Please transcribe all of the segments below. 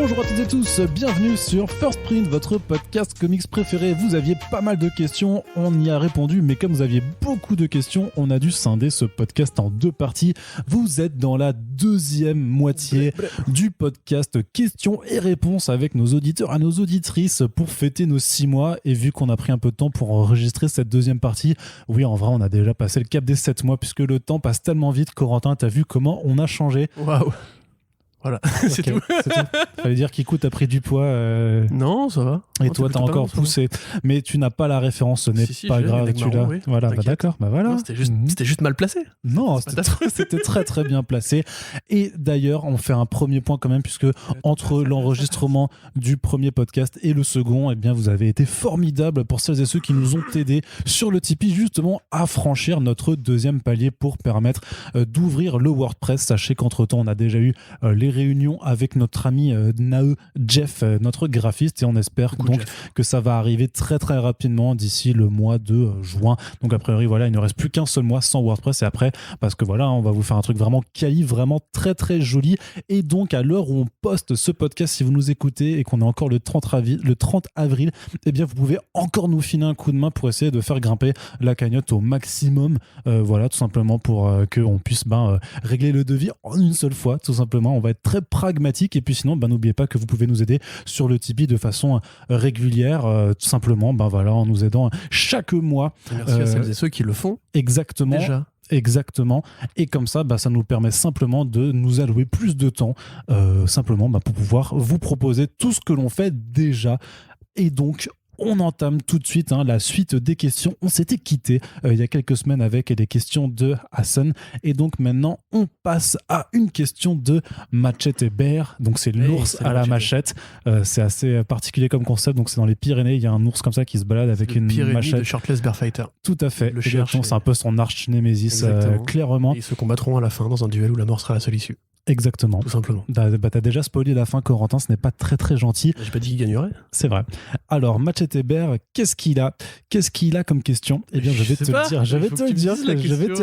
Bonjour à toutes et tous, bienvenue sur First Print, votre podcast comics préféré. Vous aviez pas mal de questions, on y a répondu, mais comme vous aviez beaucoup de questions, on a dû scinder ce podcast en deux parties. Vous êtes dans la deuxième moitié du podcast questions et réponses avec nos auditeurs et nos auditrices pour fêter nos 6 mois. Et vu qu'on a pris un peu de temps pour enregistrer cette deuxième partie, oui, en vrai, on a déjà passé le cap des 7 mois puisque le temps passe tellement vite. Corentin, t'as vu comment on a changé? Waouh. Voilà, c'est tout. Fallait dire qu'Ikou t'as pris du poids. Non, ça va. Et non, toi, t'as encore poussé. Mais tu n'as pas la référence, ce n'est pas grave. Tu l'as. Oui. Voilà, bah d'accord. Bah voilà. Non, c'était juste mal placé. Non, c'était très très bien placé. Et d'ailleurs, on fait un premier point quand même, puisque entre l'enregistrement du premier podcast et le second, eh bien, vous avez été formidables pour celles et ceux qui nous ont aidés sur le Tipeee, justement, à franchir notre deuxième palier pour permettre d'ouvrir le WordPress. Sachez qu'entre-temps, on a déjà eu les réunions avec notre ami Nae Jeff, notre graphiste, et on espère donc que ça va arriver très très rapidement d'ici le mois de juin. Donc a priori voilà, il ne reste plus qu'un seul mois sans WordPress, et après, parce que voilà, on va vous faire un truc vraiment quali, vraiment très très joli. Et donc à l'heure où on poste ce podcast, si vous nous écoutez et qu'on est encore le 30 avril, eh bien vous pouvez encore nous filer un coup de main pour essayer de faire grimper la cagnotte au maximum, voilà, tout simplement pour qu'on puisse régler le devis en une seule fois, tout simplement. On va être très pragmatique, et puis sinon n'oubliez pas que vous pouvez nous aider sur le Tipeee de façon régulière, tout simplement voilà, en nous aidant chaque mois. Merci à celles et ceux qui le font exactement déjà. Exactement, et comme ça, ça nous permet simplement de nous allouer plus de temps, simplement pour pouvoir vous proposer tout ce que l'on fait déjà. Et donc on entame tout de suite la suite des questions. On s'était quitté il y a quelques semaines avec les questions de Hassan, et donc maintenant on passe à une question de Machete Bear. Donc c'est l'ours à la machette. C'est assez particulier comme concept. Donc c'est dans les Pyrénées, il y a un ours comme ça qui se balade avec une machette. De Shirtless Bear Fighter. Tout à fait. C'est un peu son arch-némésis, clairement. Et ils se combattront à la fin dans un duel où la mort sera la seule issue. Exactement. Tout simplement. T'as déjà spoilé la fin, Corentin, ce n'est pas très très gentil. J'ai pas dit qu'il gagnerait. C'est vrai. Alors, Machete Bear, qu'est-ce qu'il a comme question? Eh bien, je vais te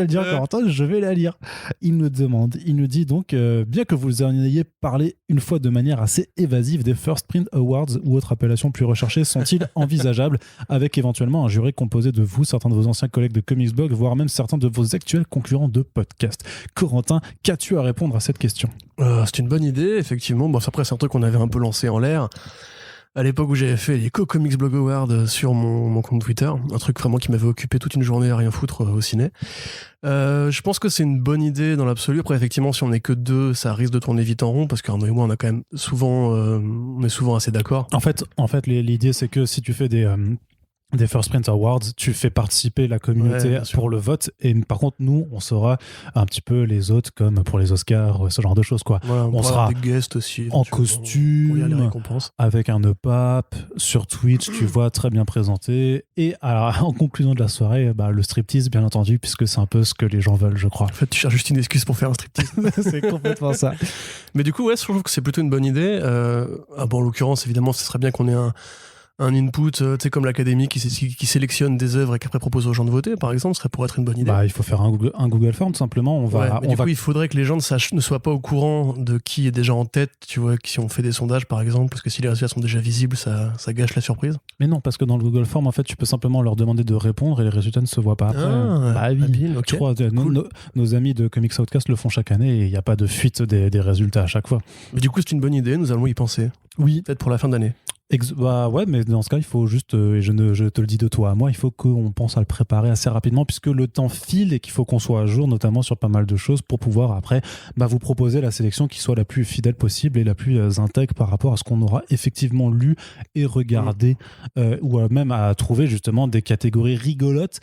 le dire, Corentin, je vais la lire. Il nous dit donc, bien que vous en ayez parlé une fois de manière assez évasive des First Print Awards ou autres appellations plus recherchées, sont-ils envisageables avec éventuellement un jury composé de vous, certains de vos anciens collègues de Comics Blog, voire même certains de vos actuels concurrents de podcast? Corentin, qu'as-tu à répondre à cette question? C'est une bonne idée, effectivement. Bon, après, c'est un truc qu'on avait un peu lancé en l'air à l'époque où j'avais fait les Comics Blog Awards sur mon compte Twitter, un truc vraiment qui m'avait occupé toute une journée à rien foutre au ciné. Je pense que c'est une bonne idée dans l'absolu. Après, effectivement, si on n'est que deux, ça risque de tourner vite en rond, parce qu'Arnaud et moi, on a quand même on est souvent assez d'accord. En fait, l'idée, c'est que si tu fais des First Print Awards, tu fais participer la communauté pour le vote, et par contre nous on sera un petit peu les autres, comme pour les Oscars, ce genre de choses quoi. Voilà, on sera des guests aussi en costume, avec un EPAP sur Twitch, tu vois, très bien présenté, et en conclusion de la soirée, le striptease bien entendu, puisque c'est un peu ce que les gens veulent, je crois. En fait tu cherches juste une excuse pour faire un striptease. C'est complètement ça. Mais du coup je trouve que c'est plutôt une bonne idée. En l'occurrence évidemment ce serait bien qu'on ait un input, tu sais, comme l'Académie qui sélectionne des œuvres et qui après propose aux gens de voter, par exemple, serait pour être une bonne idée. Il faut faire un Google Form, tout simplement. Il faudrait que les gens ne soient pas au courant de qui est déjà en tête, tu vois, si on fait des sondages, par exemple, parce que si les résultats sont déjà visibles, ça gâche la surprise. Mais non, parce que dans le Google Form, en fait, tu peux simplement leur demander de répondre et les résultats ne se voient pas après. Habile, okay. Je crois, cool. Nos amis de Comics Outcast le font chaque année, et il n'y a pas de fuite des résultats à chaque fois. Mais du coup, c'est une bonne idée, nous allons y penser. Oui. Peut-être pour la fin d'année. Mais dans ce cas, il faut juste, et je te le dis de toi à moi, il faut qu'on pense à le préparer assez rapidement, puisque le temps file et qu'il faut qu'on soit à jour, notamment sur pas mal de choses, pour pouvoir après vous proposer la sélection qui soit la plus fidèle possible et la plus intègre par rapport à ce qu'on aura effectivement lu et regardé, ou même à trouver justement des catégories rigolotes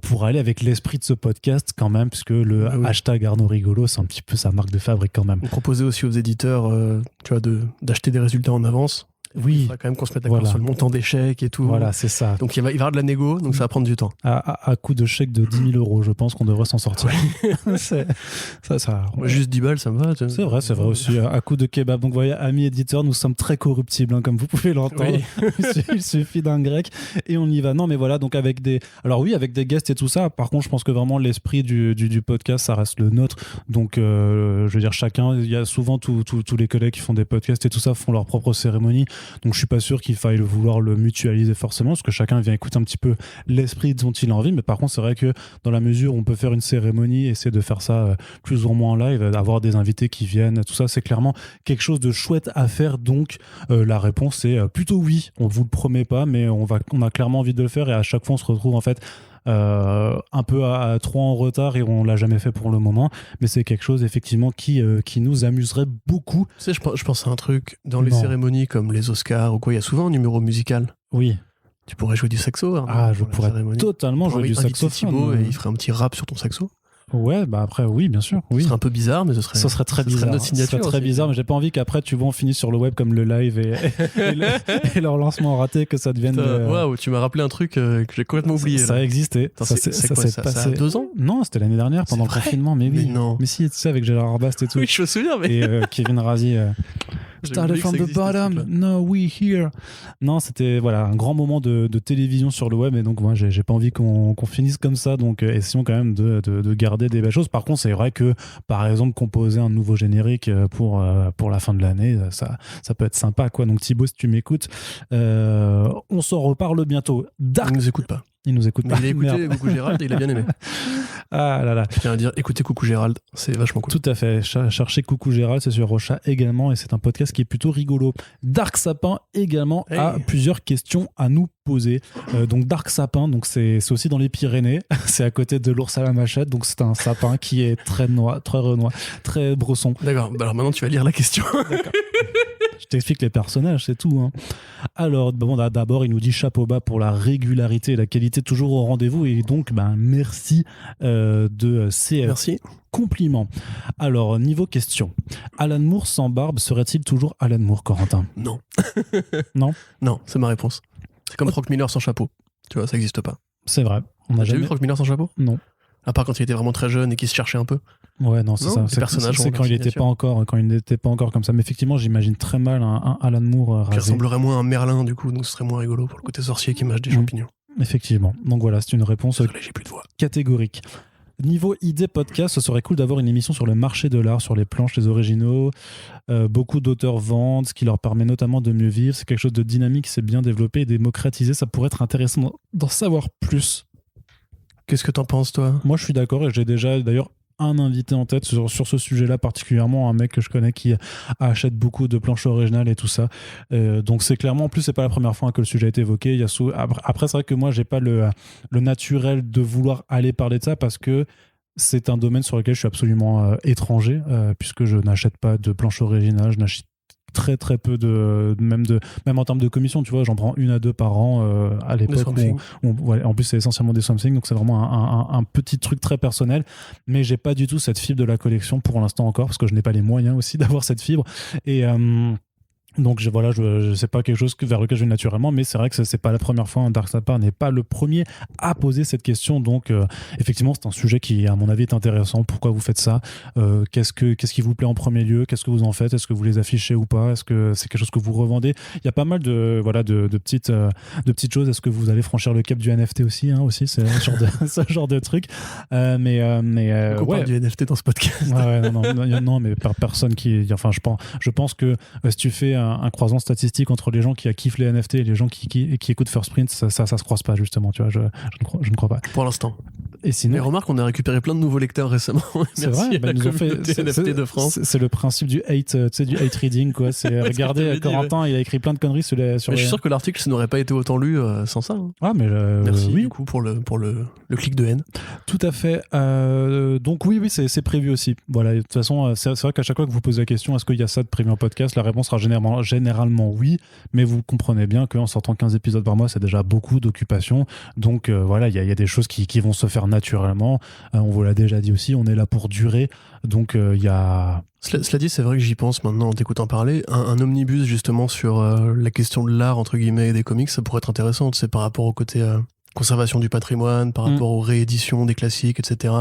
pour aller avec l'esprit de ce podcast quand même, puisque le hashtag Arnaud Rigolo, c'est un petit peu sa marque de fabrique quand même. On proposait aussi aux éditeurs d'acheter des résultats en avance. Oui. Il faudra quand même qu'on se mette d'accord sur le montant des chèques et tout. Voilà, c'est ça. Donc il va y avoir de la négo, donc ça va prendre du temps. À coup de chèque de 10 000 €, je pense qu'on devrait s'en sortir. Moi, juste 10 balles, ça me va. C'est vrai aussi. À coup de kebab. Donc, vous voyez, amis éditeurs, nous sommes très corruptibles, hein, comme vous pouvez l'entendre. Oui. Il suffit d'un grec et on y va. Non, mais voilà, donc avec des guests et tout ça. Par contre, je pense que vraiment l'esprit du podcast, ça reste le nôtre. Donc, je veux dire, chacun, il y a souvent tous les collègues qui font des podcasts et tout ça font leur propre cérémonie. Donc, je suis pas sûr qu'il faille vouloir le mutualiser forcément, parce que chacun vient écouter un petit peu l'esprit dont il a envie. Mais par contre, c'est vrai que dans la mesure où on peut faire une cérémonie, essayer de faire ça plus ou moins en live, avoir des invités qui viennent, tout ça, c'est clairement quelque chose de chouette à faire. Donc, la réponse est plutôt oui. On vous le promet pas, mais on a clairement envie de le faire, et à chaque fois, on se retrouve en fait un peu à trop en retard et on l'a jamais fait pour le moment, mais c'est quelque chose effectivement qui nous amuserait beaucoup. Tu sais, je pense à un truc dans les cérémonies comme les Oscars ou quoi, il y a souvent un numéro musical. Oui. Tu pourrais jouer du saxo. Je pourrais totalement jouer du saxophone. Thibaut et il ferait un petit rap sur ton saxo. Ouais, bah après, oui, bien sûr. Oui. Ce serait un peu bizarre, mais ce serait très bizarre. Serait notre signature. Ce serait très bizarre, mais j'ai pas envie qu'après, tu vois, on finisse sur le web comme le live et leur lancement raté, que ça devienne. Waouh, tu m'as rappelé un truc que j'ai complètement oublié. Ça a existé. C'est quoi, ça a 2 ans? Non, c'était l'année dernière, pendant le confinement, mais oui. Non. Mais si, tu sais, avec Gérard Arbast et tout. Oui, je me souviens, mais. Et Kevin Razi. Started from the bottom, no, we here. Non, c'était un grand moment de télévision sur le web, et donc moi j'ai pas envie qu'on finisse comme ça, donc essayons quand même de garder des belles choses. Par contre, c'est vrai que par exemple composer un nouveau générique pour la fin de l'année, ça peut être sympa, quoi. Donc Thibaut, si tu m'écoutes, on s'en reparle bientôt. Il nous écoute pas. Il nous écoute pas. Il a écouté Coucou Gérald et il a bien aimé. Ah là là. Je tiens à dire, écoutez Coucou Gérald, c'est vachement cool. Tout à fait. Cherchez Coucou Gérald, c'est sur Rocha également, et c'est un podcast qui est plutôt rigolo. Dark Sapin également a plusieurs questions à nous poser. Donc Dark Sapin, donc c'est aussi dans les Pyrénées. C'est à côté de l'ours à la machette, donc c'est un sapin qui est très renois, très bresson. D'accord. Alors maintenant tu vas lire la question. D'accord. Je t'explique les personnages, c'est tout. Hein. Alors, d'abord, il nous dit chapeau bas pour la régularité et la qualité toujours au rendez-vous. Et donc, merci de ces compliments. Alors, niveau question. Alan Moore sans barbe serait-il toujours Alan Moore, Corentin ? Non. Non ? Non, c'est ma réponse. C'est comme Frank Miller sans chapeau. Tu vois, ça n'existe pas. C'est vrai. On a jamais vu Frank Miller sans chapeau ? Non. À part quand il était vraiment très jeune et qu'il se cherchait un peu. Ouais, non, c'est ça. C'est quand il n'était pas encore comme ça. Mais effectivement, j'imagine très mal un Alan Moore rasé. Qui ressemblerait moins à un Merlin, du coup, donc ce serait moins rigolo pour le côté sorcier qui mâche des champignons. Effectivement. Donc voilà, c'est une réponse j'ai plus de voix. Catégorique. Niveau idée podcast, ce serait cool d'avoir une émission sur le marché de l'art, sur les planches, les originaux. Beaucoup d'auteurs vendent, ce qui leur permet notamment de mieux vivre. C'est quelque chose de dynamique, c'est bien développé et démocratisé. Ça pourrait être intéressant d'en savoir plus. Qu'est-ce que t'en penses, toi ? Moi, je suis d'accord, et j'ai déjà d'ailleurs un invité en tête sur ce sujet-là, particulièrement un mec que je connais qui achète beaucoup de planches originales et tout ça. Donc c'est clairement, en plus, c'est pas la première fois que le sujet a été évoqué. Il y a après, c'est vrai que moi, j'ai pas le naturel de vouloir aller parler de ça, parce que c'est un domaine sur lequel je suis absolument étranger, puisque je n'achète pas de planches originales, je n'achète très très peu même en termes de commission, tu vois, j'en prends 1 à 2 par an à l'époque où en plus c'est essentiellement des Something, donc c'est vraiment un petit truc très personnel, mais j'ai pas du tout cette fibre de la collection pour l'instant encore, parce que je n'ai pas les moyens aussi d'avoir cette fibre, et donc je sais pas quelque chose vers lequel je vais naturellement, mais c'est vrai que c'est pas la première fois. Dark Sapin n'est pas le premier à poser cette question, donc effectivement c'est un sujet qui à mon avis est intéressant. Pourquoi vous faites ça ? Qu'est-ce qui vous plaît en premier lieu ? Qu'est-ce que vous en faites ? Est-ce que vous les affichez ou pas ? Est-ce que c'est quelque chose que vous revendez ? Il y a pas mal de petites choses. Est-ce que vous allez franchir le cap du NFT aussi, hein, aussi c'est ce genre de truc. On parle du NFT dans ce podcast. Non, mais par personne je pense que si tu fais un croisement statistique entre les gens qui kiffent les NFT et les gens qui écoutent First Print, ça se croise pas, justement, tu vois, je ne crois pas. Pour l'instant. Et sinon, mais remarque, on a récupéré plein de nouveaux lecteurs récemment. C'est vrai, ils nous ont fait NFT de France. C'est le principe du hate, du hate reading, quoi. C'est regardez, Corentin, il a écrit plein de conneries sur je suis sûr que l'article n'aurait pas été autant lu sans ça. Hein. Ah, mais merci oui. Du coup pour le clic de haine. Tout à fait. Donc oui, c'est prévu aussi. Voilà. De toute façon, c'est vrai qu'à chaque fois que vous posez la question, est-ce qu'il y a ça de prévu en podcast, la réponse sera généralement oui, mais vous comprenez bien qu'en sortant 15 épisodes par mois, c'est déjà beaucoup d'occupation. Donc voilà, il y a des choses qui vont se faire naturellement. On vous l'a déjà dit aussi, on est là pour durer. Donc il y a... Cela dit, c'est vrai que j'y pense maintenant en t'écoutant parler. Un omnibus justement sur la question de l'art, entre guillemets, et des comics, ça pourrait être intéressant, tu sais, par rapport au côté conservation du patrimoine, par rapport aux rééditions des classiques, etc.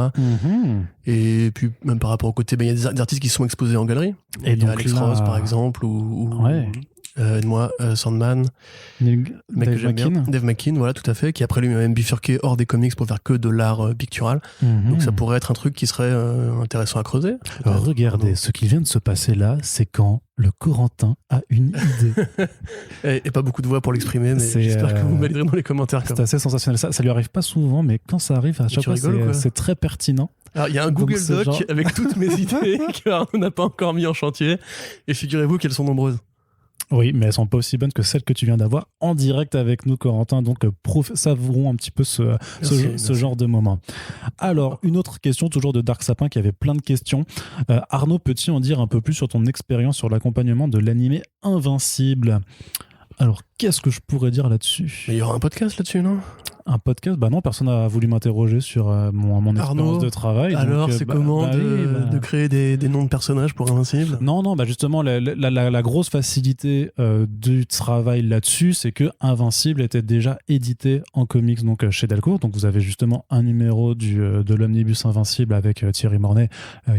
Et puis même par rapport au côté, il y a des artistes qui sont exposés en galerie. Et il y a donc Alex là... Ross, par exemple, ou moi, Sandman, Dave McKean, voilà, tout à fait, qui après lui a même bifurqué hors des comics pour faire que de l'art pictural. Donc ça pourrait être un truc qui serait intéressant à creuser. Regardez, ce qui vient de se passer là, c'est quand le Corentin a une idée. et pas beaucoup de voix pour l'exprimer, mais j'espère que vous m'aiderez dans les commentaires. C'est assez sensationnel. Ça lui arrive pas souvent, mais quand ça arrive, à chaque fois, c'est très pertinent. Alors, il y a un Google Doc avec toutes mes idées qu'on n'a pas encore mis en chantier. Et figurez-vous qu'elles sont nombreuses. Oui, mais elles sont pas aussi bonnes que celles que tu viens d'avoir en direct avec nous, Corentin. Donc, savourons un petit peu ce genre de moment. Alors, une autre question, toujours de Dark Sapin, qui avait plein de questions. Arnaud, peux-tu en dire un peu plus sur ton expérience sur l'accompagnement de l'animé Invincible ? Alors, qu'est-ce que je pourrais dire là-dessus ? Mais il y aura un podcast là-dessus, non ? Un podcast, bah non, personne n'a voulu m'interroger sur mon expérience de travail. Alors, donc, c'est comment de créer des noms de personnages pour Invincible ? Non, bah justement, la grosse facilité du travail là-dessus, c'est que Invincible était déjà édité en comics donc chez Delcourt. Donc, vous avez justement un numéro de l'Omnibus Invincible avec Thierry Mornay,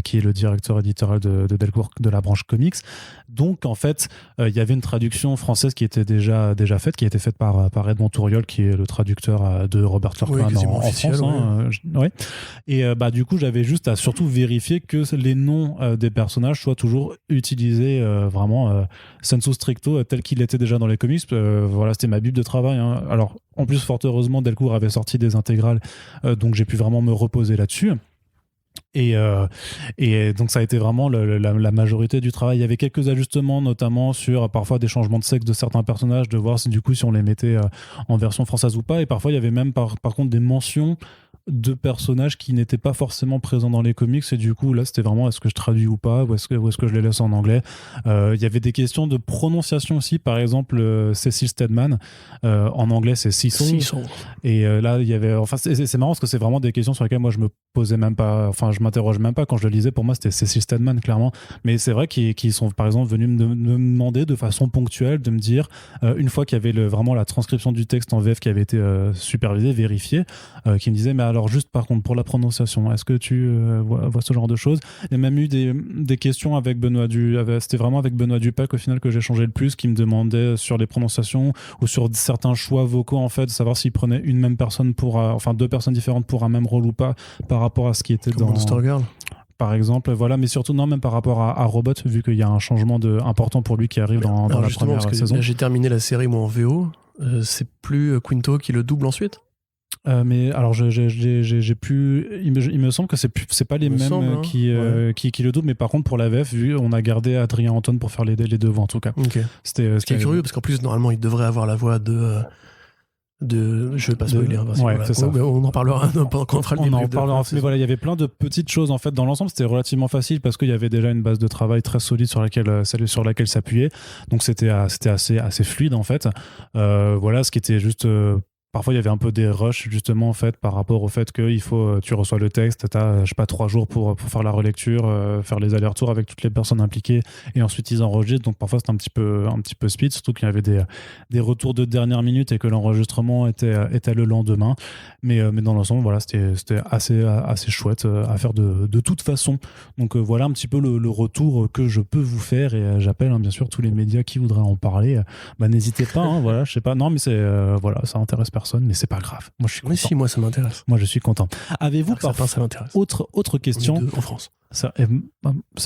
qui est le directeur éditorial de Delcourt de la branche comics. Donc, en fait, il y avait une traduction française qui était déjà faite, qui a été faite par Edmond Touriol, qui est le traducteur de Robert Kirkman en France. Ouais. Et du coup, j'avais juste à surtout vérifier que les noms des personnages soient toujours utilisés vraiment sensu stricto, tel qu'il était déjà dans les comics. Voilà, c'était ma bible de travail. Hein. Alors, en plus, fort heureusement, Delcourt avait sorti des intégrales, donc j'ai pu vraiment me reposer là-dessus. Et donc ça a été vraiment la majorité du travail. Il y avait quelques ajustements, notamment sur parfois des changements de sexe de certains personnages, de voir si du coup si on les mettait en version française ou pas. Et parfois il y avait même par contre des mentions de personnages qui n'étaient pas forcément présents dans les comics, et du coup là c'était vraiment est-ce que je traduis ou pas, ou est-ce que je les laisse en anglais. Il y avait des questions de prononciation aussi, par exemple Cecil Stedman, en anglais c'est Cecil, et là il y avait, enfin c'est marrant parce que c'est vraiment des questions sur lesquelles moi je me posais même pas, enfin je m'interroge même pas quand je le lisais. Pour moi c'était Cecil Stedman clairement, mais c'est vrai qu'ils sont par exemple venus me demander de façon ponctuelle, de me dire une fois qu'il y avait vraiment la transcription du texte en VF qui avait été supervisée, vérifiée, qui me disaient mais alors juste par contre pour la prononciation, est-ce que tu vois ce genre de choses. Il y a même eu des questions avec Benoît c'était vraiment avec Benoît Dupac au final que j'ai changé le plus, qui me demandait sur les prononciations ou sur certains choix vocaux en fait, de savoir s'il prenait une même personne pour enfin deux personnes différentes pour un même rôle ou pas, par rapport à ce qui était comme dans Stargirl par exemple, voilà, mais surtout non, même par rapport à Robot, vu qu'il y a un changement important pour lui qui arrive dans la première saison. Là, j'ai terminé la série moi en VO, c'est plus Quinto qui le double ensuite. Mais alors j'ai pu, il me semble que c'est pas les mêmes qui le doublent, mais par contre pour la VF, on a gardé Adrien Anton pour faire les deux voix en tout cas. Okay. C'était ce qui est curieux parce qu'en plus normalement il devrait avoir la voix de je vais pas spoiler, c'est ça. On en parlera quand on fera le débrief. On en parlera, mais voilà, il y avait plein de petites choses en fait. Dans l'ensemble, c'était relativement facile parce qu'il y avait déjà une base de travail très solide sur laquelle s'appuyer. Donc c'était assez fluide en fait. Voilà, ce qui était juste parfois il y avait un peu des rushs justement en fait par rapport au fait que tu reçois le texte, t'as je sais pas 3 jours pour faire la relecture, faire les allers-retours avec toutes les personnes impliquées, et ensuite ils enregistrent. Donc parfois c'était un petit peu speed, surtout qu'il y avait des retours de dernière minute et que l'enregistrement était le lendemain. Mais dans l'ensemble voilà, c'était assez chouette à faire de toute façon. Donc voilà un petit peu le retour que je peux vous faire, et j'appelle bien sûr tous les médias qui voudraient en parler. N'hésitez pas, voilà, je sais pas, non mais c'est voilà, ça intéresse personne, mais c'est pas grave. Moi je suis content. Mais si, moi ça m'intéresse. Moi je suis content. Avez-vous parfois ça m'intéresse. Autre question. On est 2 en France. Ça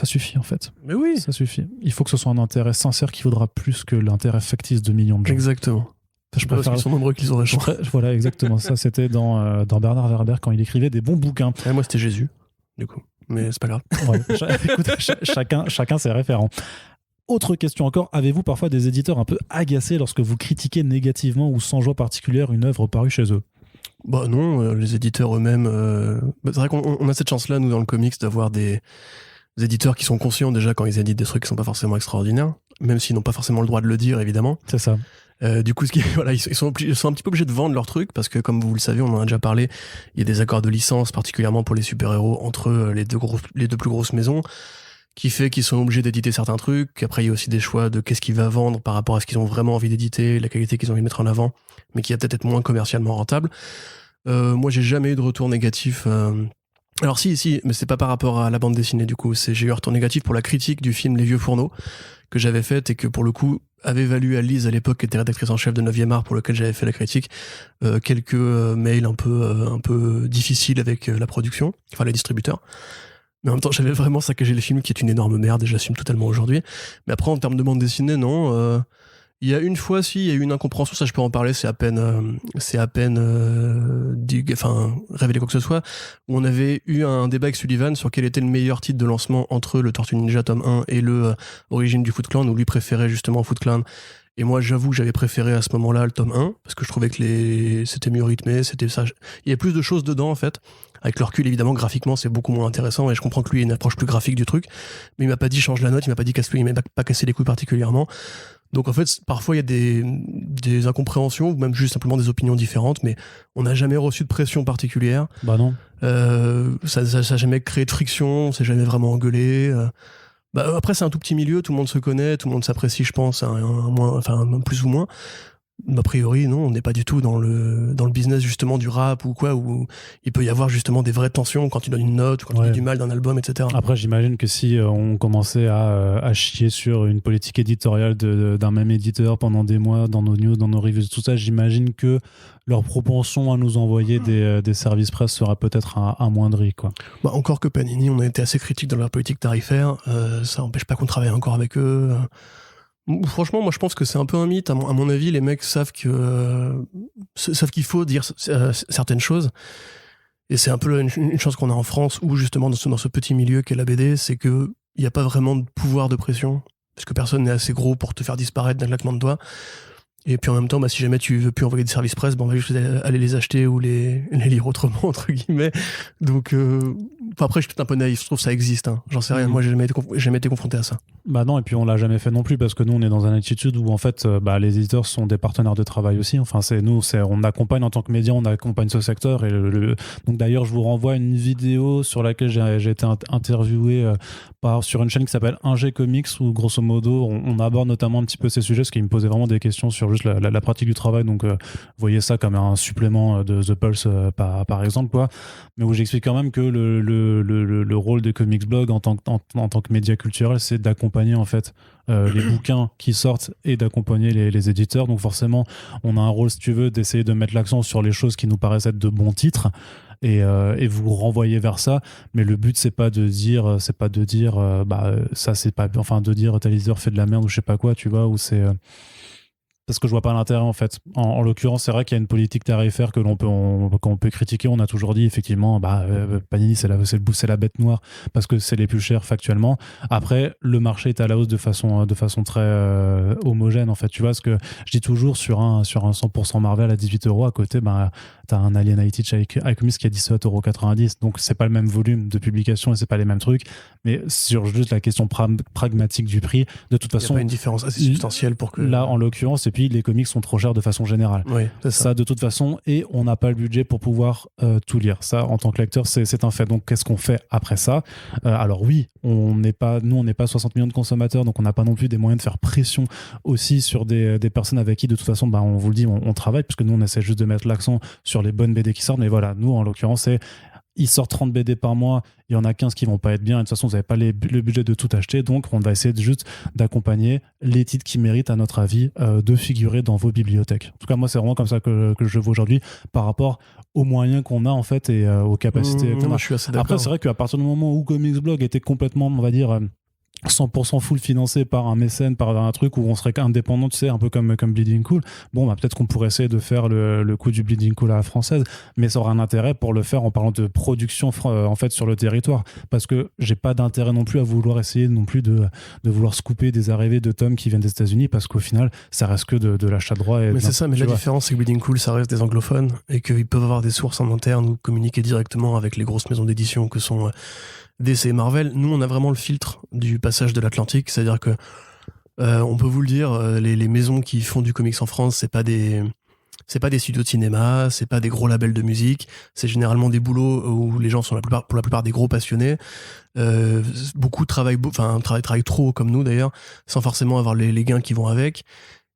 suffit en fait. Mais oui. Ça suffit. Il faut que ce soit un intérêt sincère qui vaudra plus que l'intérêt factice de millions de gens. Exactement. Je préfère... Parce qu'ils sont nombreux qu'ils auraient changé. Voilà, exactement. Ça c'était dans Bernard Werber quand il écrivait des bons bouquins. Et moi c'était Jésus, du coup. Mais c'est pas grave. Ouais. Écoute, chacun ses référents. Autre question encore, avez-vous parfois des éditeurs un peu agacés lorsque vous critiquez négativement ou sans joie particulière une œuvre parue chez eux ? Bah non, les éditeurs eux-mêmes... c'est vrai qu'on a cette chance-là, nous, dans le comics, d'avoir des éditeurs qui sont conscients déjà quand ils éditent des trucs qui sont pas forcément extraordinaires. même s'ils n'ont pas forcément le droit de le dire, évidemment. C'est ça. Du coup, voilà, ils sont un petit peu obligés de vendre leur truc parce que, comme vous le savez, on en a déjà parlé, il y a des accords de licence, particulièrement pour les super-héros, entre les deux plus grosses maisons, qui fait qu'ils sont obligés d'éditer certains trucs. Après, il y a aussi des choix de qu'est-ce qu'ils va vendre par rapport à ce qu'ils ont vraiment envie d'éditer, la qualité qu'ils ont envie de mettre en avant, mais qui va peut-être être moins commercialement rentable. Moi, j'ai jamais eu de retour négatif. Alors si, mais c'est pas par rapport à la bande dessinée du coup. J'ai eu un retour négatif pour la critique du film Les Vieux Fourneaux que j'avais faite et que pour le coup avait valu à Lise à l'époque, qui était rédactrice en chef de 9e art, pour lequel j'avais fait la critique, quelques mails un peu difficiles avec la production, enfin les distributeurs. Mais en même temps, j'avais vraiment saccagé le film, qui est une énorme merde, et j'assume totalement aujourd'hui. Mais après, en termes de bande dessinée, non. Il y a une fois, il y a eu une incompréhension, ça je peux en parler, c'est à peine révélé quoi que ce soit, où on avait eu un débat avec Sullivan sur quel était le meilleur titre de lancement entre le Tortue Ninja tome 1 et le Origine du Foot Clan, où lui préférait justement Foot Clan. Et moi, j'avoue que j'avais préféré à ce moment-là le tome 1, parce que je trouvais que c'était mieux rythmé, c'était ça. Il y a plus de choses dedans, en fait. Avec le recul, évidemment, graphiquement, c'est beaucoup moins intéressant, et je comprends que lui ait une approche plus graphique du truc, mais il m'a pas dit change la note, il m'a pas dit il m'a pas cassé les couilles particulièrement. Donc en fait, parfois il y a des incompréhensions ou même juste simplement des opinions différentes, mais on n'a jamais reçu de pression particulière. Bah non. Ça n'a jamais créé de friction, on s'est jamais vraiment engueulé. Après, c'est un tout petit milieu, tout le monde se connaît, tout le monde s'apprécie, je pense, un plus ou moins. A priori, non, on n'est pas du tout dans le business justement du rap ou quoi, où il peut y avoir justement des vraies tensions quand tu donnes une note ou quand tu dis du mal d'un album, etc. Après, j'imagine que si on commençait à chier sur une politique éditoriale d'un même éditeur pendant des mois dans nos news, dans nos reviews, tout ça, j'imagine que leur propension à nous envoyer des services presse sera peut-être amoindrie, quoi. Encore que Panini, on a été assez critique dans leur politique tarifaire, ça n'empêche pas qu'on travaille encore avec eux. Franchement, moi je pense que c'est un peu un mythe. À mon avis, les mecs savent qu'il faut dire certaines choses. Et c'est un peu une chance qu'on a en France, où justement dans ce petit milieu qu'est la BD, c'est qu'il n'y a pas vraiment de pouvoir de pression, parce que personne n'est assez gros pour te faire disparaître d'un claquement de doigts. Et puis en même temps, si jamais tu veux plus envoyer des services presse, on va juste aller les acheter ou les lire autrement, entre guillemets. Donc, après, je suis peut-être un peu naïf, je trouve que ça existe. Hein. J'en sais rien, moi j'ai jamais été confronté à ça. Bah non, et puis on l'a jamais fait non plus, parce que nous on est dans une attitude où en fait les éditeurs sont des partenaires de travail aussi. Enfin, on accompagne en tant que média, on accompagne ce secteur. Donc d'ailleurs, je vous renvoie une vidéo sur laquelle j'ai été interviewé sur une chaîne qui s'appelle Ingé Comics, où grosso modo on aborde notamment un petit peu ces sujets, parce qu'il me posait vraiment des questions sur juste la pratique du travail. Donc voyez ça comme un supplément de The Pulse par exemple, quoi. Mais où j'explique quand même que le rôle de Comics Blog en tant que média culturel, c'est d'accompagner en fait les bouquins qui sortent et d'accompagner les éditeurs. Donc forcément, on a un rôle, si tu veux, d'essayer de mettre l'accent sur les choses qui nous paraissent être de bons titres et vous renvoyer vers ça. Mais le but, c'est pas de dire ça, c'est pas, enfin, de dire tel éditeur fait de la merde ou je sais pas quoi, tu vois, ou c'est parce que je vois pas l'intérêt en fait. En l'occurrence, c'est vrai qu'il y a une politique tarifaire qu'on peut critiquer. On a toujours dit effectivement, Panini c'est la bête noire parce que c'est les plus chers factuellement. Après, le marché est à la hausse de façon très homogène en fait. Tu vois, ce que je dis toujours sur un 100% Marvel à 18 € à côté, t'as un Alienated Alchemist qui est 17,90 €. Donc c'est pas le même volume de publication et c'est pas les mêmes trucs. Mais sur juste la question pragmatique du prix, de toute façon, il y a pas une différence assez substantielle pour que là en l'occurrence. Et puis les comics sont trop chers de façon générale. Oui, c'est ça. De toute façon, et on n'a pas le budget pour pouvoir tout lire. Ça, en tant que lecteur, c'est un fait. Donc qu'est-ce qu'on fait après ça ? Alors oui, on n'est pas 60 millions de consommateurs, donc on n'a pas non plus des moyens de faire pression aussi sur des personnes avec qui de toute façon, on vous le dit, on travaille, puisque nous on essaie juste de mettre l'accent sur les bonnes BD qui sortent. Mais voilà, nous en l'occurrence, il sort 30 BD par mois, il y en a 15 qui vont pas être bien, et de toute façon vous n'avez pas le budget de tout acheter, donc on va essayer juste d'accompagner les titres qui méritent à notre avis de figurer dans vos bibliothèques. En tout cas moi c'est vraiment comme ça que je vois aujourd'hui par rapport aux moyens qu'on a en fait et aux capacités qu'on a. Je suis assez d'accord. Après c'est vrai qu'à partir du moment où Comics Blog était complètement, on va dire 100% full financé par un mécène, par un truc où on serait indépendant, tu sais, un peu comme Bleeding Cool. Peut-être qu'on pourrait essayer de faire le coup du Bleeding Cool à la française, mais ça aura un intérêt pour le faire en parlant de production en fait sur le territoire, parce que j'ai pas d'intérêt non plus à vouloir essayer non plus de vouloir scooper des arrivées de tomes qui viennent des États-Unis, parce qu'au final ça reste que de l'achat de droit. Mais c'est ça, mais la différence c'est que Bleeding Cool ça reste des anglophones et qu'ils peuvent avoir des sources en interne ou communiquer directement avec les grosses maisons d'édition que sont DC et Marvel. Nous on a vraiment le filtre du passage de l'Atlantique, c'est-à-dire que On peut vous le dire, les maisons qui font du comics en France, c'est pas des studios de cinéma, c'est pas des gros labels de musique, c'est généralement des boulots où les gens sont pour la plupart des gros passionnés. Beaucoup travaillent trop comme nous d'ailleurs, sans forcément avoir les gains qui vont avec.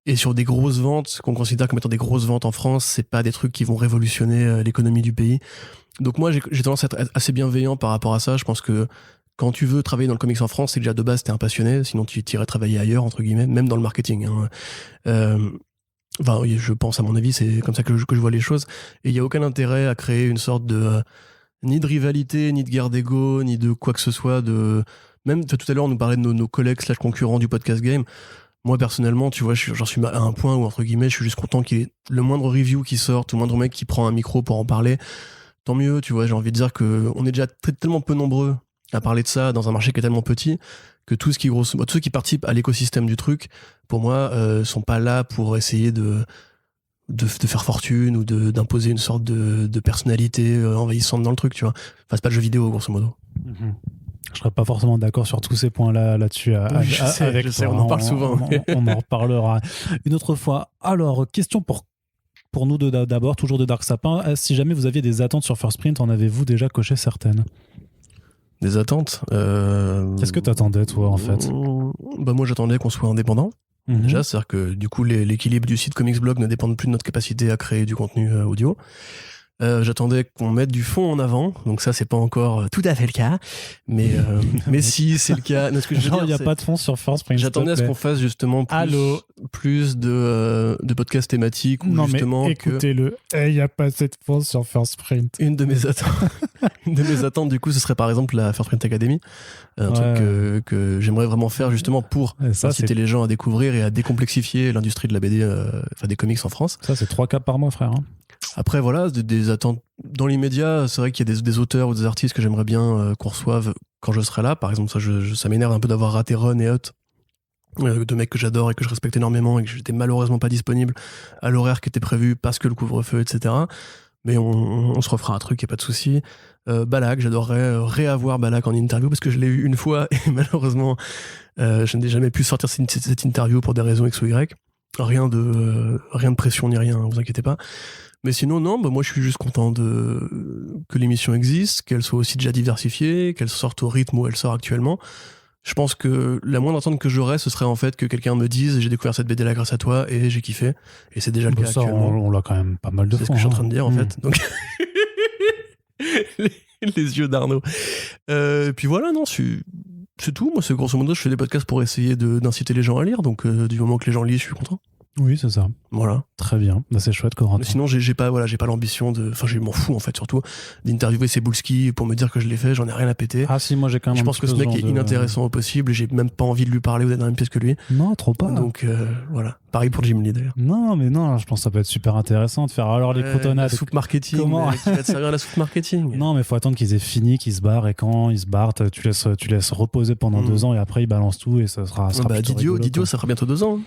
Et sur des grosses ventes, qu'on considère comme étant des grosses ventes en France, c'est pas des trucs qui vont révolutionner l'économie du pays. Donc moi, j'ai tendance à être assez bienveillant par rapport à ça. Je pense que quand tu veux travailler dans le comics en France, c'est que déjà de base, t'es un passionné, sinon tu irais travailler ailleurs, entre guillemets, même dans le marketing. Enfin, je pense, à mon avis, c'est comme ça que je vois les choses. Et il n'y a aucun intérêt à créer une sorte de... ni de rivalité, ni de guerre d'ego, ni de quoi que ce soit. Même tout à l'heure, on nous parlait de nos collègues / concurrents du podcast game. Moi, personnellement, tu vois, j'en suis à un point où, entre guillemets, je suis juste content qu'il y ait le moindre review qui sort, le moindre mec qui prend un micro pour en parler. Tant mieux, tu vois, j'ai envie de dire qu'on est déjà tellement peu nombreux à parler de ça dans un marché qui est tellement petit que tous ceux qui participent à l'écosystème du truc, pour moi, sont pas là pour essayer de faire fortune ou d'imposer une sorte de personnalité envahissante dans le truc, tu vois. Enfin, c'est pas le jeu vidéo, grosso modo. Mm-hmm. Je serais pas forcément d'accord sur tous ces points-là là-dessus. Oui, je sais, on en parle souvent. On en reparlera une autre fois. Alors, question pour nous d'abord, toujours de Dark Sapin. Si jamais vous aviez des attentes sur First Print, en avez-vous déjà coché certaines ? Des attentes Qu'est-ce que t'attendais, toi, en fait ? Bah moi, j'attendais qu'on soit indépendant. Mm-hmm. Déjà, c'est-à-dire que du coup, l'équilibre du site Comics Blog ne dépend plus de notre capacité à créer du contenu audio. J'attendais qu'on mette du fond en avant, donc ça c'est pas encore tout à fait le cas, mais si c'est le cas, non, ce que je veux dire, il n'y a pas de fond sur First Print. J'attendais à ce qu'on fasse justement plus de podcasts thématiques où justement écoutez-le, il n'y a pas assez de fond sur First Print. Une de mes attentes du coup, ce serait par exemple la First Print Academy, un truc que j'aimerais vraiment faire justement pour inciter les gens à découvrir et à décomplexifier l'industrie de la BD, des comics en France. Ça c'est 3 caps par mois, frère. Après, voilà, des attentes. Dans l'immédiat, c'est vrai qu'il y a des auteurs ou des artistes que j'aimerais bien qu'on reçoive quand je serai là. Par exemple, ça m'énerve un peu d'avoir raté Ron et Hut, deux mecs que j'adore et que je respecte énormément et que j'étais malheureusement pas disponible à l'horaire qui était prévu parce que le couvre-feu, etc. Mais on se refera un truc, y a pas de souci. Balak, j'adorerais réavoir Balak en interview parce que je l'ai eu une fois et malheureusement, je n'ai jamais pu sortir cette interview pour des raisons X ou Y. Rien de pression ni rien, vous inquiétez pas. Mais sinon, non, moi je suis juste content que l'émission existe, qu'elle soit aussi déjà diversifiée, qu'elle sorte au rythme où elle sort actuellement. Je pense que la moindre attente que j'aurais, ce serait en fait que quelqu'un me dise j'ai découvert cette BD là grâce à toi et j'ai kiffé. Et c'est déjà le cas actuellement. On l'a quand même pas mal de fois. C'est ce que je suis en train de dire en fait. Donc les yeux d'Arnaud. Puis voilà, non, c'est tout. Moi, c'est grosso modo, je fais des podcasts pour essayer d'inciter les gens à lire. Donc du moment que les gens lisent, je suis content. Oui, c'est ça. Voilà. Très bien. Bah, c'est chouette, Corentin. Mais sinon, j'ai pas l'ambition je m'en fous, en fait, surtout, d'interviewer Cebulski pour me dire que je l'ai fait, j'en ai rien à péter. Ah, si, moi, j'ai quand même Je pense que ce mec est inintéressant au possible et j'ai même pas envie de lui parler ou d'être dans la même pièce que lui. Non, trop pas. Donc, voilà. Pareil pour Jim Lee, d'ailleurs. Non, je pense que ça peut être super intéressant de faire alors les croutonnades. La soupe marketing. Comment qui va te servir la soupe marketing. Non, mais faut attendre qu'ils aient fini, qu'ils se barrent et quand ils se barrent, tu laisses reposer pendant 2 ans et après ils balancent tout et ça sera Didio, ça fera bientôt 2 ans.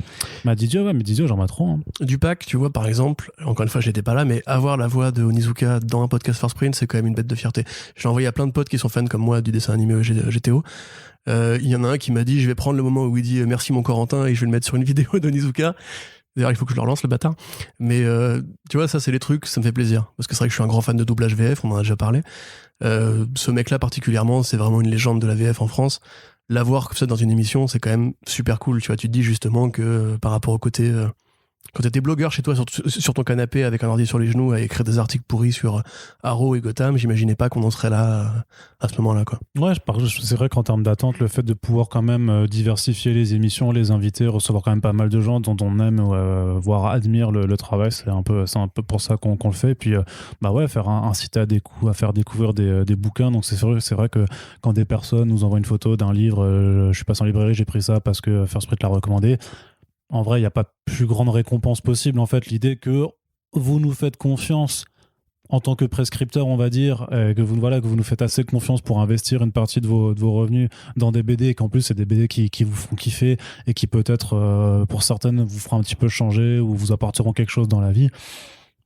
Bah, Didio, j'aimerais trop. Hein. Dupac, tu vois, par exemple, encore une fois, j'étais pas là, mais avoir la voix de Onizuka dans un podcast First Print, c'est quand même une bête de fierté. Je l'ai envoyé à plein de potes qui sont fans comme moi du dessin animé GTO. Il y en a un qui m'a dit, je vais prendre le moment où il dit merci mon Corentin et je vais le mettre sur une vidéo d'Onizuka. D'ailleurs, il faut que je le relance, le bâtard. Mais tu vois, ça, c'est les trucs, ça me fait plaisir. Parce que c'est vrai que je suis un grand fan de doublage VF, on en a déjà parlé. Ce mec-là, particulièrement, c'est vraiment une légende de la VF en France. L'avoir comme ça dans une émission, c'est quand même super cool. Tu vois, tu te dis justement que par rapport au côté... quand t'étais blogueur chez toi sur ton canapé avec un ordi sur les genoux à écrire des articles pourris sur Arrow et Gotham, j'imaginais pas qu'on en serait là à ce moment-là, quoi. Ouais, c'est vrai qu'en termes d'attente, le fait de pouvoir quand même diversifier les émissions, les invités, recevoir quand même pas mal de gens dont on aime voire admire le travail, c'est un peu pour ça qu'on le fait. Et puis faire inciter à faire découvrir des bouquins. Donc c'est vrai que quand des personnes nous envoient une photo d'un livre, je suis passé en librairie, j'ai pris ça parce que First Print l'a recommandé. En vrai, il n'y a pas plus grande récompense possible. En fait, l'idée que vous nous faites confiance en tant que prescripteur, on va dire, que vous nous faites assez confiance pour investir une partie de vos revenus dans des BD, et qu'en plus, c'est des BD qui vous font kiffer et qui peut-être, pour certaines, vous feront un petit peu changer ou vous apporteront quelque chose dans la vie.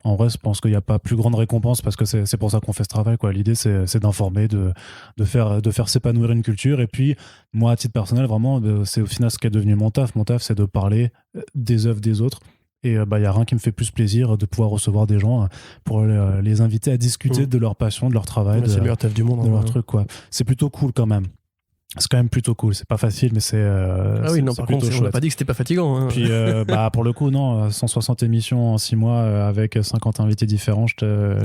En vrai, je pense qu'il n'y a pas plus grande récompense parce que c'est pour ça qu'on fait ce travail, quoi. L'idée, c'est d'informer, de faire s'épanouir une culture. Et puis, moi, à titre personnel, vraiment, c'est au final ce qui est devenu mon taf. Mon taf, c'est de parler des œuvres des autres. Et il n'y a rien qui me fait plus plaisir de pouvoir recevoir des gens pour les inviter à discuter de leur passion, de leur travail, c'est le meilleur taf du monde, de leur truc, quoi. C'est plutôt cool quand même. C'est quand même plutôt cool. C'est pas facile, mais c'est. Ah oui, non, par contre, on n'a pas dit que c'était pas fatigant. Hein. Puis, pour le coup, non, 160 émissions en 6 mois avec 50 invités différents.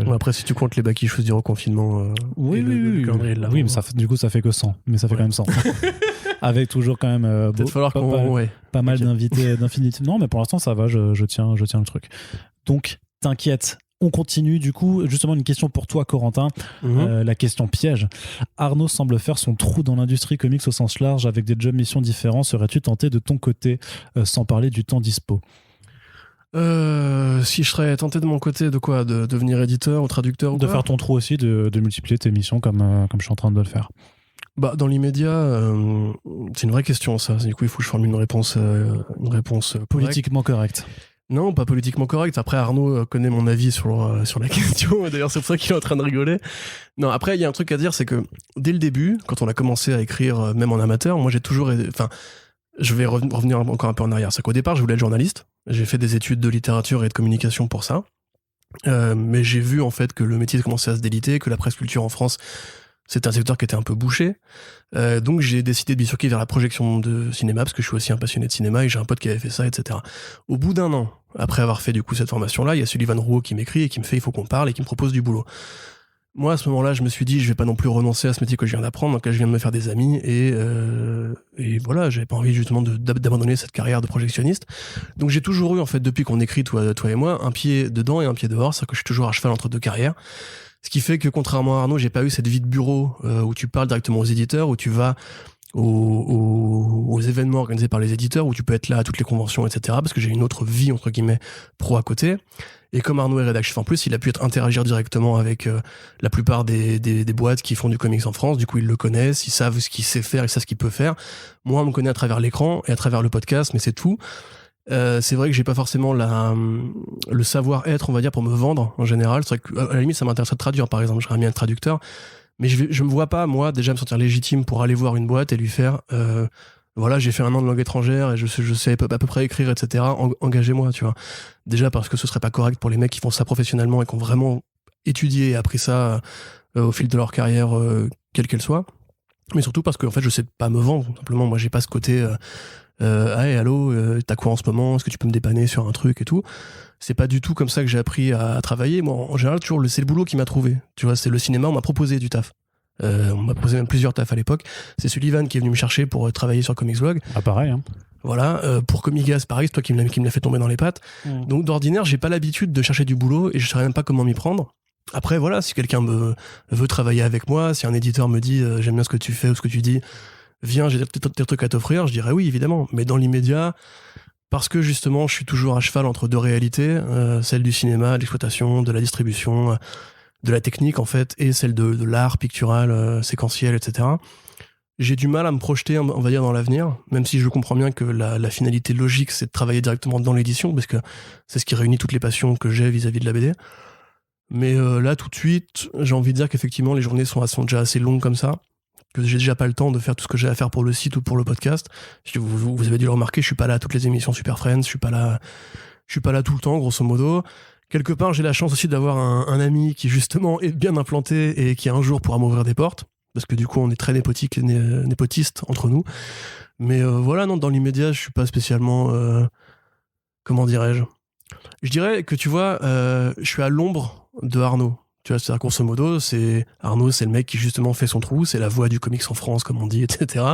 Après, si tu comptes les bacs choses du reconfinement. Oui, mais du coup, ça fait que 100. Mais ça fait quand même 100. Avec toujours quand même. Peut-être falloir pas mal d'invités d'infinitif. Non, mais pour l'instant, ça va. Je tiens le truc. Donc, t'inquiète. On continue, du coup, justement une question pour toi, Corentin, la question piège. Arnaud semble faire son trou dans l'industrie comics au sens large avec des jobs missions différents. Serais-tu tenté de ton côté, sans parler du temps dispo? Si je serais tenté de mon côté, de quoi? De devenir éditeur ou traducteur ou de faire ton trou aussi, de multiplier tes missions comme je suis en train de le faire. Dans l'immédiat, c'est une vraie question, ça. Du coup, il faut que je formule une réponse politiquement correcte. Non, pas politiquement correct. Après, Arnaud connaît mon avis sur la question. D'ailleurs, c'est pour ça qu'il est en train de rigoler. Non, après, il y a un truc à dire, c'est que dès le début, quand on a commencé à écrire, même en amateur, moi, j'ai toujours... Enfin, je vais revenir encore un peu en arrière. C'est qu'au départ, je voulais être journaliste. J'ai fait des études de littérature et de communication pour ça. Mais j'ai vu, en fait, que le métier commençait à se déliter, que la presse culture en France, c'était un secteur qui était un peu bouché. Donc j'ai décidé de bifurquer vers la projection de cinéma, parce que je suis aussi un passionné de cinéma et j'ai un pote qui avait fait ça, etc. Au bout d'un an, après avoir fait du coup cette formation-là, il y a Sullivan Rouault qui m'écrit et qui me fait « il faut qu'on parle » et qui me propose du boulot. Moi, à ce moment-là, je me suis dit « je vais pas non plus renoncer à ce métier que je viens d'apprendre, donc là je viens de me faire des amis et voilà, j'avais pas envie justement d'abandonner cette carrière de projectionniste. » Donc j'ai toujours eu, en fait, depuis qu'on écrit, toi et moi, un pied dedans et un pied dehors, c'est-à-dire que je suis toujours à cheval entre deux carrières. Ce qui fait que, contrairement à Arnaud, j'ai pas eu cette vie de bureau où tu parles directement aux éditeurs, où tu vas aux événements organisés par les éditeurs, où tu peux être là à toutes les conventions, etc. Parce que j'ai une autre vie, entre guillemets, pro à côté. Et comme Arnaud est rédacteur chef en plus, il a pu interagir directement avec la plupart des boîtes qui font du comics en France. Du coup, ils le connaissent, ils savent ce qu'il sait faire, ils savent ce qu'il peut faire. Moi, on me connaît à travers l'écran et à travers le podcast, mais c'est tout. C'est vrai que j'ai pas forcément le savoir-être, on va dire, pour me vendre en général. C'est vrai qu'à la limite, ça m'intéresserait de traduire, par exemple. J'aurais bien être traducteur. Mais je me vois pas, moi, déjà me sentir légitime pour aller voir une boîte et lui faire voilà, j'ai fait 1 an de langue étrangère et je sais à peu près écrire, etc. Engagez-moi, tu vois. Déjà parce que ce serait pas correct pour les mecs qui font ça professionnellement et qui ont vraiment étudié et appris ça au fil de leur carrière, quelle qu'elle soit. Mais surtout parce que, en fait, je sais pas me vendre, tout simplement. Moi, j'ai pas ce côté... hey, allô, t'as quoi en ce moment? Est-ce que tu peux me dépanner sur un truc et tout? C'est pas du tout comme ça que j'ai appris à travailler. Moi, en général, toujours, c'est le boulot qui m'a trouvé. Tu vois, c'est le cinéma, on m'a proposé du taf. On m'a proposé même plusieurs tafs à l'époque. C'est Sullivan qui est venu me chercher pour travailler sur Comics Blog. Ah, pareil, hein. Voilà, pour Comigas, pareil, c'est toi qui me l'as fait tomber dans les pattes. Donc, d'ordinaire, j'ai pas l'habitude de chercher du boulot et je saurais même pas comment m'y prendre. Après, voilà, si quelqu'un veut travailler avec moi, si un éditeur me dit j'aime bien ce que tu fais ou ce que tu dis, viens, j'ai des trucs à t'offrir, je dirais oui, évidemment. Mais dans l'immédiat, parce que justement, je suis toujours à cheval entre deux réalités, celle du cinéma, de l'exploitation, de la distribution, de la technique, en fait, et celle de l'art pictural, séquentiel, etc. J'ai du mal à me projeter, on va dire, dans l'avenir, même si je comprends bien que la finalité logique, c'est de travailler directement dans l'édition, parce que c'est ce qui réunit toutes les passions que j'ai vis-à-vis de la BD. Mais là, tout de suite, j'ai envie de dire qu'effectivement, les journées sont déjà assez longues comme ça, que j'ai déjà pas le temps de faire tout ce que j'ai à faire pour le site ou pour le podcast. Vous avez dû le remarquer, je suis pas là à toutes les émissions Super Friends, je suis pas là tout le temps, grosso modo. Quelque part, j'ai la chance aussi d'avoir un ami qui justement est bien implanté et qui un jour pourra m'ouvrir des portes, parce que du coup, on est très népotistes entre nous. Mais voilà, non, dans l'immédiat, je suis pas spécialement... comment dirais-je? Je dirais que, tu vois, je suis à l'ombre de Arnaud. Tu vois, c'est-à-dire, grosso modo, Arnaud, c'est le mec qui justement fait son trou, c'est la voix du comics en France, comme on dit, etc.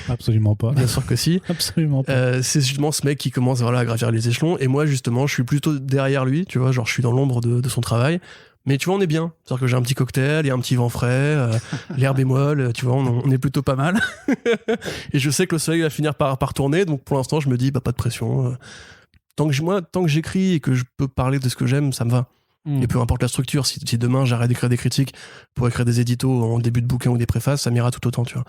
Absolument pas. Bien sûr que si. Absolument pas. C'est justement ce mec qui commence à gravir les échelons, et moi, justement, je suis plutôt derrière lui, tu vois, genre, je suis dans l'ombre de son travail. Mais tu vois, on est bien. C'est-à-dire que j'ai un petit cocktail, il y a un petit vent frais, l'air bémol, tu vois, on est plutôt pas mal. Et je sais que le soleil va finir par tourner, donc pour l'instant, je me dis, pas de pression. Tant que j'écris et que je peux parler de ce que j'aime, ça me va. Et peu importe la structure, si demain j'arrête d'écrire des critiques pour écrire des éditos en début de bouquin ou des préfaces, ça m'ira tout autant, tu vois.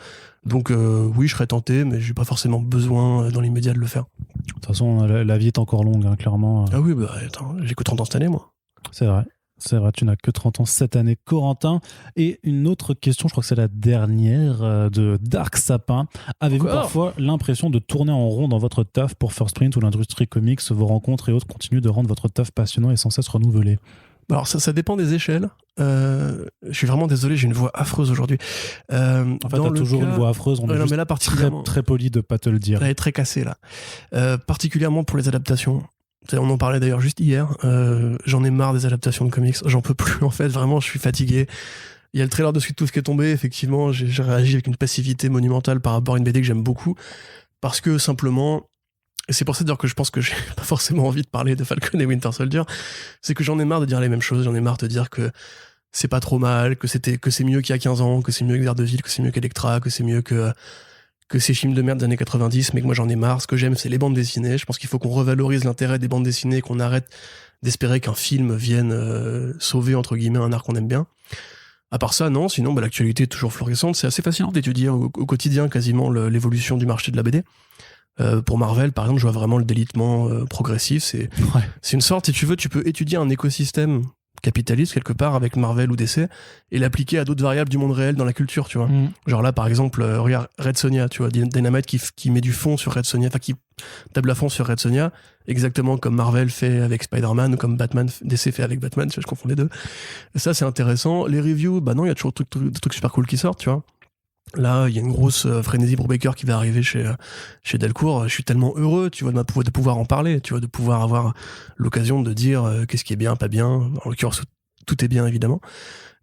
Donc oui, je serais tenté, mais j'ai pas forcément besoin dans l'immédiat de le faire. De toute façon, la vie est encore longue, hein, clairement. Ah oui, attends, j'ai que 30 ans cette année, moi. C'est vrai. C'est vrai, tu n'as que 30 ans cette année, Corentin. Et une autre question, je crois que c'est la dernière, de Dark Sapin. Avez-vous parfois l'impression de tourner en rond dans votre taf pour First Print ou l'industrie comics? Vos rencontres et autres continuent de rendre votre taf passionnant et sans cesse renouvelé? Alors ça dépend des échelles. Je suis vraiment désolé, j'ai une voix affreuse aujourd'hui. En fait, t'as toujours une voix affreuse. On est juste mais là, très, très poli de pas te le dire. Elle est très cassée là. Particulièrement pour les adaptations. On en parlait d'ailleurs juste hier. J'en ai marre des adaptations de comics. J'en peux plus en fait. Vraiment, je suis fatigué. Il y a le trailer de Sweet Tooth qui est tombé. Effectivement, j'ai réagi avec une passivité monumentale par rapport à une BD que j'aime beaucoup. Parce que simplement, et c'est pour ça d'ailleurs que je pense que j'ai pas forcément envie de parler de Falcon et Winter Soldier, c'est que j'en ai marre de dire les mêmes choses. J'en ai marre de dire que c'est pas trop mal, que c'est mieux qu'il y a 15 ans, que c'est mieux que Daredevil, que c'est mieux qu'Electra, que c'est mieux que ces films de merde des années 90, mais que moi j'en ai marre. Ce que j'aime, c'est les bandes dessinées. Je pense qu'il faut qu'on revalorise l'intérêt des bandes dessinées, qu'on arrête d'espérer qu'un film vienne sauver, entre guillemets, un art qu'on aime bien. À part ça, non, sinon l'actualité est toujours florissante. C'est assez fascinant d'étudier au quotidien quasiment l'évolution du marché de la BD. Pour Marvel, par exemple, je vois vraiment le délitement progressif. C'est une sorte, si tu veux, tu peux étudier un écosystème capitaliste quelque part avec Marvel ou DC et l'appliquer à d'autres variables du monde réel dans la culture, tu vois. Genre là, par exemple, regarde Red Sonja, tu vois, Dynamite qui met du fond sur Red Sonja, enfin qui table à fond sur Red Sonja, exactement comme Marvel fait avec Spider-Man ou comme DC fait avec Batman, je confonds les deux. Et ça, c'est intéressant. Les reviews, bah non, il y a toujours des trucs super cool qui sortent, tu vois. Là, il y a une grosse frénésie pour Baker qui va arriver chez Delcourt. Je suis tellement heureux, tu vois, de pouvoir en parler, tu vois, de pouvoir avoir l'occasion de dire qu'est-ce qui est bien, pas bien. En l'occurrence, tout est bien, évidemment.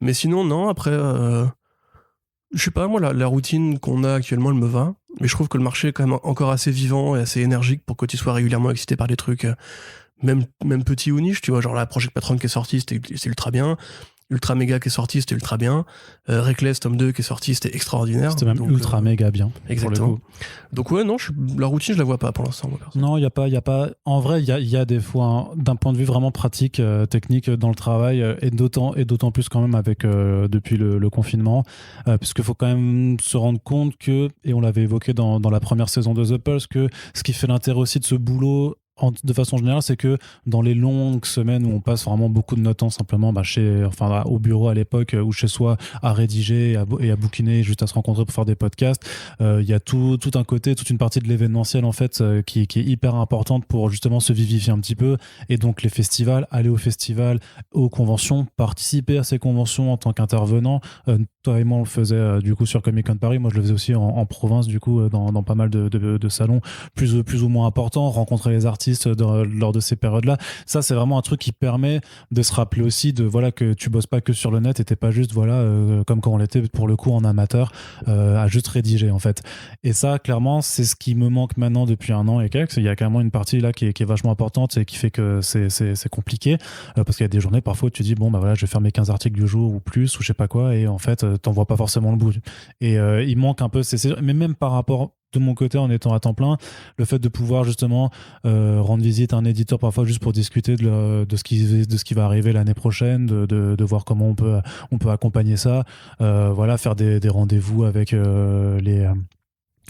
Mais sinon, non, après, je sais pas, moi, la routine qu'on a actuellement, elle me va. Mais je trouve que le marché est quand même encore assez vivant et assez énergique pour que tu sois régulièrement excité par des trucs, même petits ou niches, tu vois. Genre la Project Patron qui est sortie, c'était ultra bien. Ultra Méga qui est sorti, c'était ultra bien. Reckless tome 2 qui est sorti, c'était extraordinaire. C'était même ultra méga bien. Exactement. Donc ouais, non, la routine, je la vois pas pour l'instant. Non, il y a pas. En vrai, il y a des fois, d'un point de vue vraiment pratique, technique dans le travail, et d'autant plus quand même avec depuis le confinement, puisqu'il faut quand même se rendre compte que, et on l'avait évoqué dans la première saison de The Pulse, que ce qui fait l'intérêt aussi de ce boulot, de façon générale, c'est que dans les longues semaines où on passe vraiment beaucoup de notre temps simplement au bureau à l'époque ou chez soi à rédiger et à bouquiner, juste à se rencontrer pour faire des podcasts, il y a tout un côté, toute une partie de l'événementiel en fait qui est hyper importante pour justement se vivifier un petit peu. Et donc les festivals, aller aux festivals, aux conventions, participer à ces conventions en tant qu'intervenant. Toi et moi on le faisait du coup sur Comic Con Paris, moi je le faisais aussi en province du coup dans pas mal de salons plus ou moins importants, rencontrer les artistes lors de ces périodes-là. Ça, c'est vraiment un truc qui permet de se rappeler aussi que tu bosses pas que sur le net et t'es pas juste, comme quand on l'était pour le coup en amateur, à juste rédiger, en fait. Et ça, clairement, c'est ce qui me manque maintenant depuis 1 an et quelques. Il y a carrément une partie là qui est vachement importante et qui fait que c'est compliqué, parce qu'il y a des journées, parfois, où tu te dis, je vais faire mes 15 articles du jour ou plus, ou je sais pas quoi, et en fait, t'en vois pas forcément le bout. Et il manque un peu, mais même par rapport de mon côté en étant à temps plein, le fait de pouvoir justement rendre visite à un éditeur parfois juste pour discuter de ce qui va arriver l'année prochaine, de voir comment on peut accompagner ça, faire des rendez-vous avec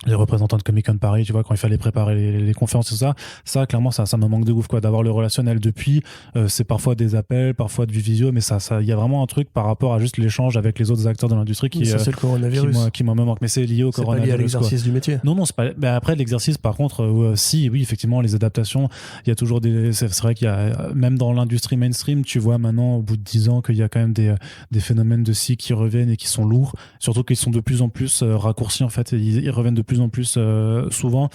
les représentants de Comic Con Paris, tu vois, quand il fallait préparer les conférences, tout ça. Ça, clairement, ça me manque de ouf, quoi, d'avoir le relationnel depuis. C'est parfois des appels, parfois du visio, mais il y a vraiment un truc par rapport à juste l'échange avec les autres acteurs de l'industrie c'est le coronavirus. qui me manque. Mais c'est lié au coronavirus. C'est pas lié à l'exercice du métier. Non, c'est pas. Mais après, l'exercice, par contre, oui, effectivement, les adaptations, il y a toujours c'est vrai qu'il y a, même dans l'industrie mainstream, tu vois maintenant, au bout de 10 ans, qu'il y a quand même des phénomènes de scie qui reviennent et qui sont lourds. Surtout qu'ils sont de plus en plus raccourcis, en fait. Ils reviennent de plus en plus souvent.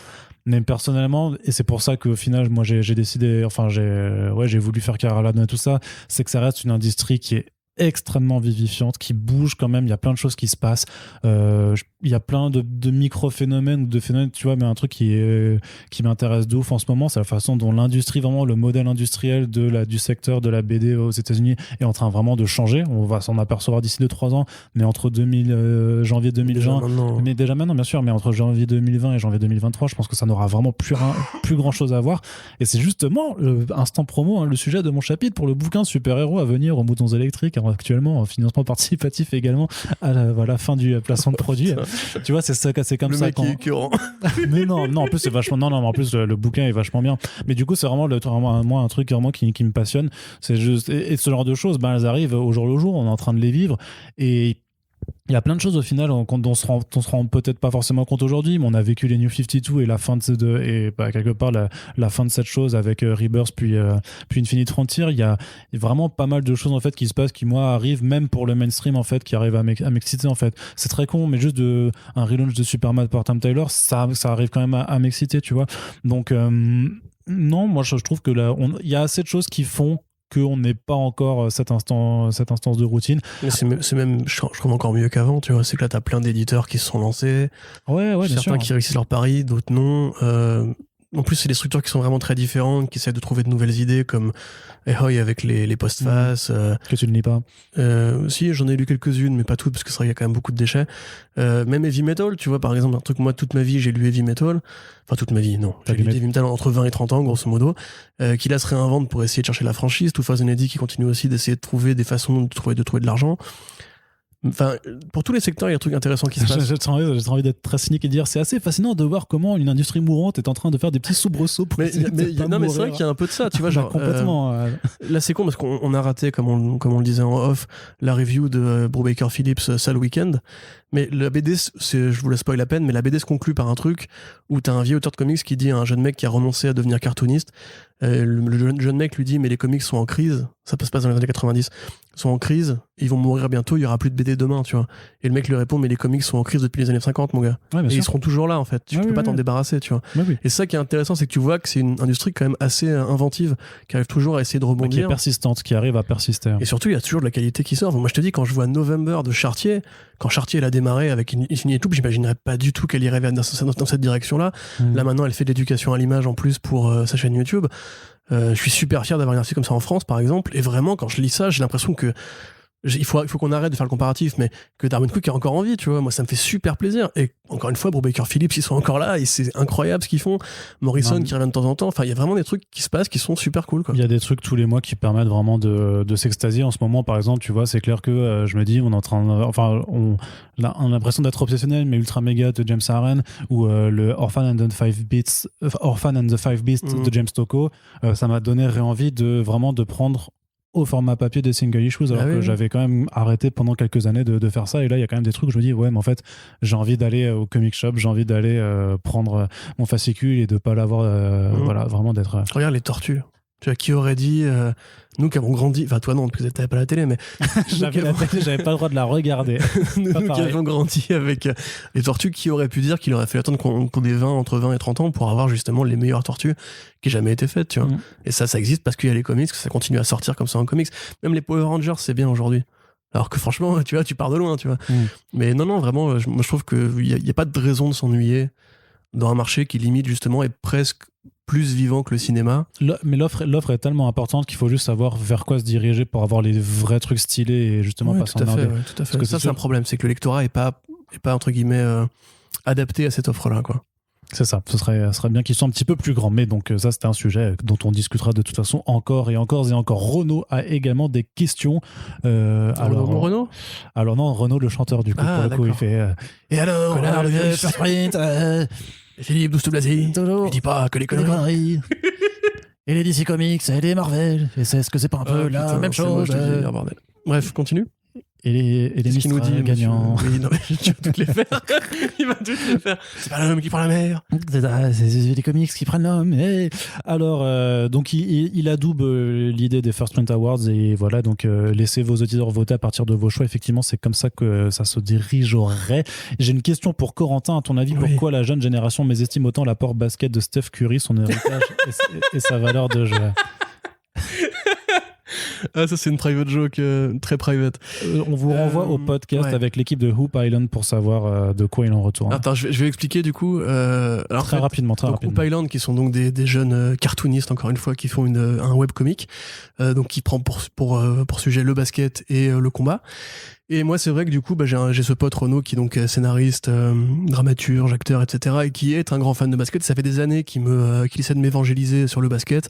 Mais personnellement, et c'est pour ça qu'au final, moi, j'ai décidé, j'ai voulu faire carrière là-dedans et tout ça, c'est que ça reste une industrie qui est extrêmement vivifiante, qui bouge quand même. Il y a plein de choses qui se passent. Il y a plein de micro-phénomènes ou de phénomènes, tu vois, mais un truc qui m'intéresse de ouf en ce moment, c'est la façon dont l'industrie, vraiment le modèle industriel du secteur de la BD aux États-Unis est en train vraiment de changer. On va s'en apercevoir d'ici 2-3 ans, mais entre janvier 2020, mais déjà maintenant, bien sûr, mais entre janvier 2020 et janvier 2023, je pense que ça n'aura vraiment plus grand chose à voir. Et c'est justement instant promo, le sujet de mon chapitre pour le bouquin super-héros à venir aux Moutons électriques, actuellement en financement participatif également à la fin du placement de produit. Tu vois, c'est comme le ça. Mec qui est écœurant. Mais non, en plus c'est vachement. Non, en plus le bouquin est vachement bien. Mais du coup, c'est vraiment moi un truc vraiment qui me passionne. C'est juste et ce genre de choses, elles arrivent au jour le jour. On est en train de les vivre et il y a plein de choses au final dont on se rend peut-être pas forcément compte aujourd'hui, mais on a vécu les New 52 et la fin quelque part la fin de cette chose avec Rebirth puis Infinite Frontier. Il y a vraiment pas mal de choses en fait qui se passent qui moi arrivent même pour le mainstream en fait qui arrivent à m'exciter en fait. C'est très con, mais juste un relaunch de Superman par Tom Taylor, ça arrive quand même à m'exciter, tu vois. Donc non, moi je trouve que il y a assez de choses qui font qu'on n'est pas encore cette instance de routine. Mais c'est même, je trouve encore mieux qu'avant, tu vois. C'est que là, t'as plein d'éditeurs qui se sont lancés. Ouais, bien sûr. Certains qui réussissent leur pari, d'autres non. En plus, c'est des structures qui sont vraiment très différentes, qui essaient de trouver de nouvelles idées, comme Ahoy avec les postfaces. Que tu ne lis pas. Si, j'en ai lu quelques-unes, mais pas toutes, parce que c'est vrai qu'il y a quand même beaucoup de déchets. Même Heavy Metal, tu vois, par exemple, un truc, moi, toute ma vie, j'ai lu Heavy Metal. Enfin, toute ma vie, non. J'ai lu Heavy Metal entre 20 et 30 ans, grosso modo. Qui là se réinvente pour essayer de chercher la franchise. Tout Fast and Eddie qui continue aussi d'essayer de trouver des façons de trouver de l'argent. Enfin, pour tous les secteurs, il y a un truc intéressant qui se passe. J'ai envie d'être très cynique et de dire c'est assez fascinant de voir comment une industrie mourante est en train de faire des petits soubresauts pour mais c'est vrai qu'il y a un peu de ça, tu vois, genre complètement. Là, c'est con parce qu'on a raté, comme on le disait en off, la review de Brubaker Phillips Sale Weekend. Mais la BD, je vous la spoil à peine, mais la BD se conclut par un truc où t'as un vieux auteur de comics qui dit à un jeune mec qui a renoncé à devenir cartooniste. Le jeune mec lui dit mais les comics sont en crise, ça se passe dans les années 90, sont en crise, ils vont mourir bientôt, il y aura plus de BD demain, tu vois. Et le mec lui répond mais les comics sont en crise depuis les années 50, mon gars. Ouais, et ils seront toujours là en fait, tu peux pas t'en débarrasser, tu vois. Oui. Et ça qui est intéressant, c'est que tu vois que c'est une industrie quand même assez inventive, qui arrive toujours à essayer de rebondir. Qui est persistante, qui arrive à persister. Et surtout, il y a toujours de la qualité qui sort. Moi, je te dis, quand je vois November de Chartier, quand Chartier elle a démarré avec Infinity Loop, j'imaginerais pas du tout qu'elle irait dans cette direction-là. Là, maintenant, elle fait de l'éducation à l'image en plus pour sa chaîne YouTube. Je suis super fier d'avoir un article comme ça en France, par exemple. Et vraiment, quand je lis ça, j'ai l'impression que il faut qu'on arrête de faire le comparatif, mais que Darwin Cook est encore en vie, tu vois. Moi, ça me fait super plaisir. Et encore une fois, Brubaker Phillips, ils sont encore là et c'est incroyable ce qu'ils font. Morrison qui revient de temps en temps. Enfin, il y a vraiment des truques qui se passent qui sont super cool, quoi. Il y a des trucs tous les mois qui permettent vraiment de s'extasier. En ce moment, par exemple, tu vois, c'est clair que je me dis, on est en train on a l'impression d'être obsessionnel, mais ultra méga de James Aaron ou le Orphan and the Five Beasts de James Tocco, ça m'a donné envie de prendre au format papier des single issues, alors que j'avais quand même arrêté pendant quelques années de faire ça. Et là, il y a quand même des trucs où je me dis, ouais, mais en fait, j'ai envie d'aller au comic shop, j'ai envie d'aller prendre mon fascicule et de pas l'avoir, voilà, vraiment d'être. Regarde les tortues. Tu vois, qui aurait dit, nous qui avons grandi, enfin toi non, parce que t'avais pas la télé, mais j'avais pas le droit de la regarder. nous qui avons grandi avec les tortues, qui aurait pu dire qu'il aurait fallu attendre qu'on ait entre 20 et 30 ans pour avoir justement les meilleures tortues qui aient jamais été faites, tu vois. Et ça existe parce qu'il y a les comics, que ça continue à sortir comme ça en comics. Même les Power Rangers, c'est bien aujourd'hui. Alors que franchement, tu vois, tu pars de loin, tu vois. Mais non, vraiment, moi je trouve qu'il n'y a pas de raison de s'ennuyer dans un marché qui limite justement est presque plus vivant que le cinéma. Mais l'offre est tellement importante qu'il faut juste savoir vers quoi se diriger pour avoir les vrais trucs stylés et justement pas s'emmerder. Tout à fait. Parce que ça, c'est un problème, c'est que le lectorat est pas entre guillemets adapté à cette offre-là, quoi. C'est ça, ce serait bien qu'ils soient un petit peu plus grands. Mais donc ça, c'était un sujet dont on discutera de toute façon encore et encore et encore. Renaud a également des questions. Renaud alors non, Renaud le chanteur du coup. Ah, pour le coup, il fait et alors connard, le First Print Philippe Douste-Blazy, il dit pas que les conneries. Et les DC Comics et les Marvel, et c'est ce que c'est pas un peu la même chose. Bordel. Bref, continue. Et les Mistral gagnants. Oui, non, mais tu vas toutes les faire. Il va toutes les faire. C'est pas l'homme qui prend la mer. C'est les comics qui prennent l'homme. Et alors, donc, il adoube l'idée des First Print Awards. Et voilà, donc, laissez vos auditeurs voter à partir de vos choix. Effectivement, c'est comme ça que ça se dirigerait. J'ai une question pour Corentin. À ton avis, pourquoi la jeune génération mésestime autant l'apport basket de Steph Curry, son héritage et sa valeur de jeu? Ah, ça c'est une private joke très private. On vous renvoie au podcast avec l'équipe de Hoop Island pour savoir de quoi il en retourne. Attends, je vais expliquer du coup. Alors, très rapidement. Hoop Island, qui sont donc des jeunes cartoonistes, encore une fois, qui font un webcomic, donc qui prend pour sujet le basket et le combat. Et moi, c'est vrai que du coup, j'ai ce pote Renaud qui donc est scénariste, dramaturge, acteur, etc. et qui est un grand fan de basket. Ça fait des années qu'il essaie de m'évangéliser sur le basket,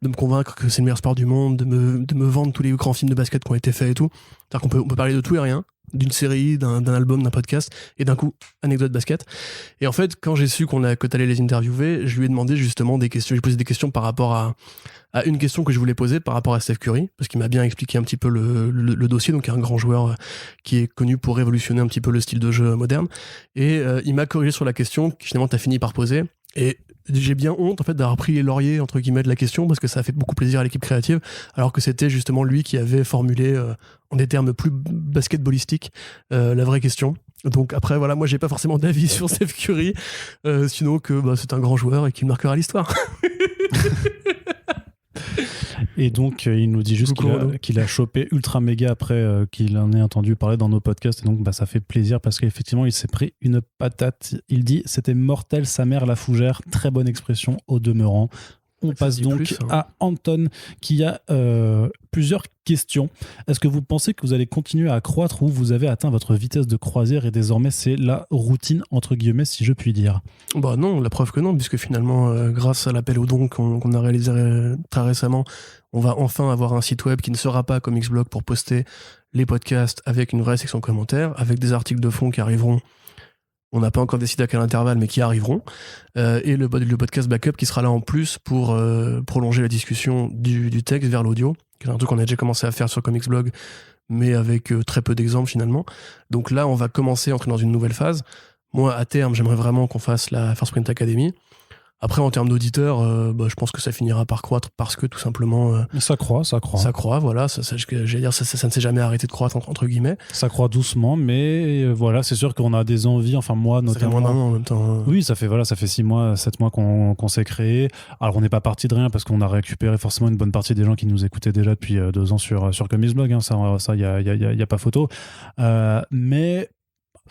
de me convaincre que c'est le meilleur sport du monde, de me vendre tous les grands films de basket qui ont été faits et tout. C'est-à-dire qu'on peut parler de tout et rien, d'une série, d'un album, d'un podcast, et d'un coup, anecdote basket. Et en fait, quand j'ai su que t'allais les interviewer, je lui ai demandé justement des questions. J'ai posé des questions par rapport à une question que je voulais poser par rapport à Steph Curry, parce qu'il m'a bien expliqué un petit peu le dossier, donc un grand joueur qui est connu pour révolutionner un petit peu le style de jeu moderne. Et il m'a corrigé sur la question que finalement t'as fini par poser. Et j'ai bien honte en fait d'avoir pris les lauriers entre guillemets de la question, parce que ça a fait beaucoup plaisir à l'équipe créative, alors que c'était justement lui qui avait formulé en des termes plus basketballistiques la vraie question. Donc après voilà, moi j'ai pas forcément d'avis sur Steph Curry, sinon que c'est un grand joueur et qu'il marquera l'histoire. Et donc, il nous dit juste qu'il a chopé ultra méga après qu'il en ait entendu parler dans nos podcasts. Et donc, ça fait plaisir parce qu'effectivement, il s'est pris une patate. Il dit, c'était mortel, sa mère la fougère. Très bonne expression au demeurant. On passe donc à Anton qui a plusieurs questions. Est-ce que vous pensez que vous allez continuer à croître ou vous avez atteint votre vitesse de croisière et désormais c'est la routine entre guillemets si je puis dire? Bah non, la preuve que non, puisque finalement grâce à l'appel aux dons qu'on a réalisé très récemment, on va enfin avoir un site web qui ne sera pas comme Xblog pour poster les podcasts avec une vraie section commentaires, avec des articles de fond qui arriveront. On n'a pas encore décidé à quel intervalle, mais qui arriveront. Et le podcast backup qui sera là en plus pour prolonger la discussion du texte vers l'audio. C'est un truc qu'on a déjà commencé à faire sur Comicsblog, mais avec très peu d'exemples finalement. Donc là, on va commencer à entrer dans une nouvelle phase. Moi, à terme, j'aimerais vraiment qu'on fasse la First Print Academy. Après, en termes d'auditeurs, je pense que ça finira par croître parce que tout simplement... Ça croît. Ça croît, voilà. J'allais dire, ça ne s'est jamais arrêté de croître, entre guillemets. Ça croît doucement, mais voilà, c'est sûr qu'on a des envies, enfin moi notamment... Ça fait moins d'un an en même temps. Oui, ça fait 6 mois, 7 mois qu'on s'est créé. Alors, on n'est pas parti de rien parce qu'on a récupéré forcément une bonne partie des gens qui nous écoutaient déjà depuis 2 ans sur Comicsblog. Hein, ça, y a pas photo. Mais...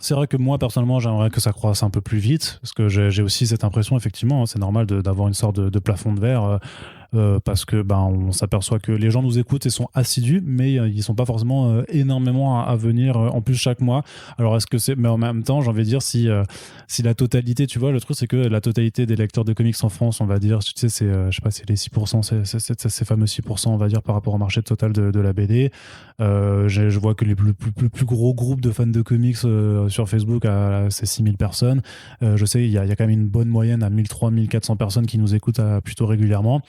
C'est vrai que moi, personnellement, j'aimerais que ça croisse un peu plus vite, parce que j'ai aussi cette impression, effectivement, hein, c'est normal d'avoir une sorte de plafond de verre, parce que on s'aperçoit que les gens nous écoutent et sont assidus, mais ils sont pas forcément énormément à venir en plus chaque mois. Alors est-ce que c'est, mais en même temps, j'ai envie de dire si la totalité, tu vois, le truc c'est que la totalité des lecteurs de comics en France, on va dire, tu sais, c'est je sais pas, c'est les 6%, c'est ces fameux 6%, on va dire, par rapport au marché total de la BD. Je vois que les plus gros groupes de fans de comics sur Facebook, c'est 6000 personnes. Je sais, il y a quand même une bonne moyenne à 1300-1400 personnes qui nous écoutent plutôt régulièrement.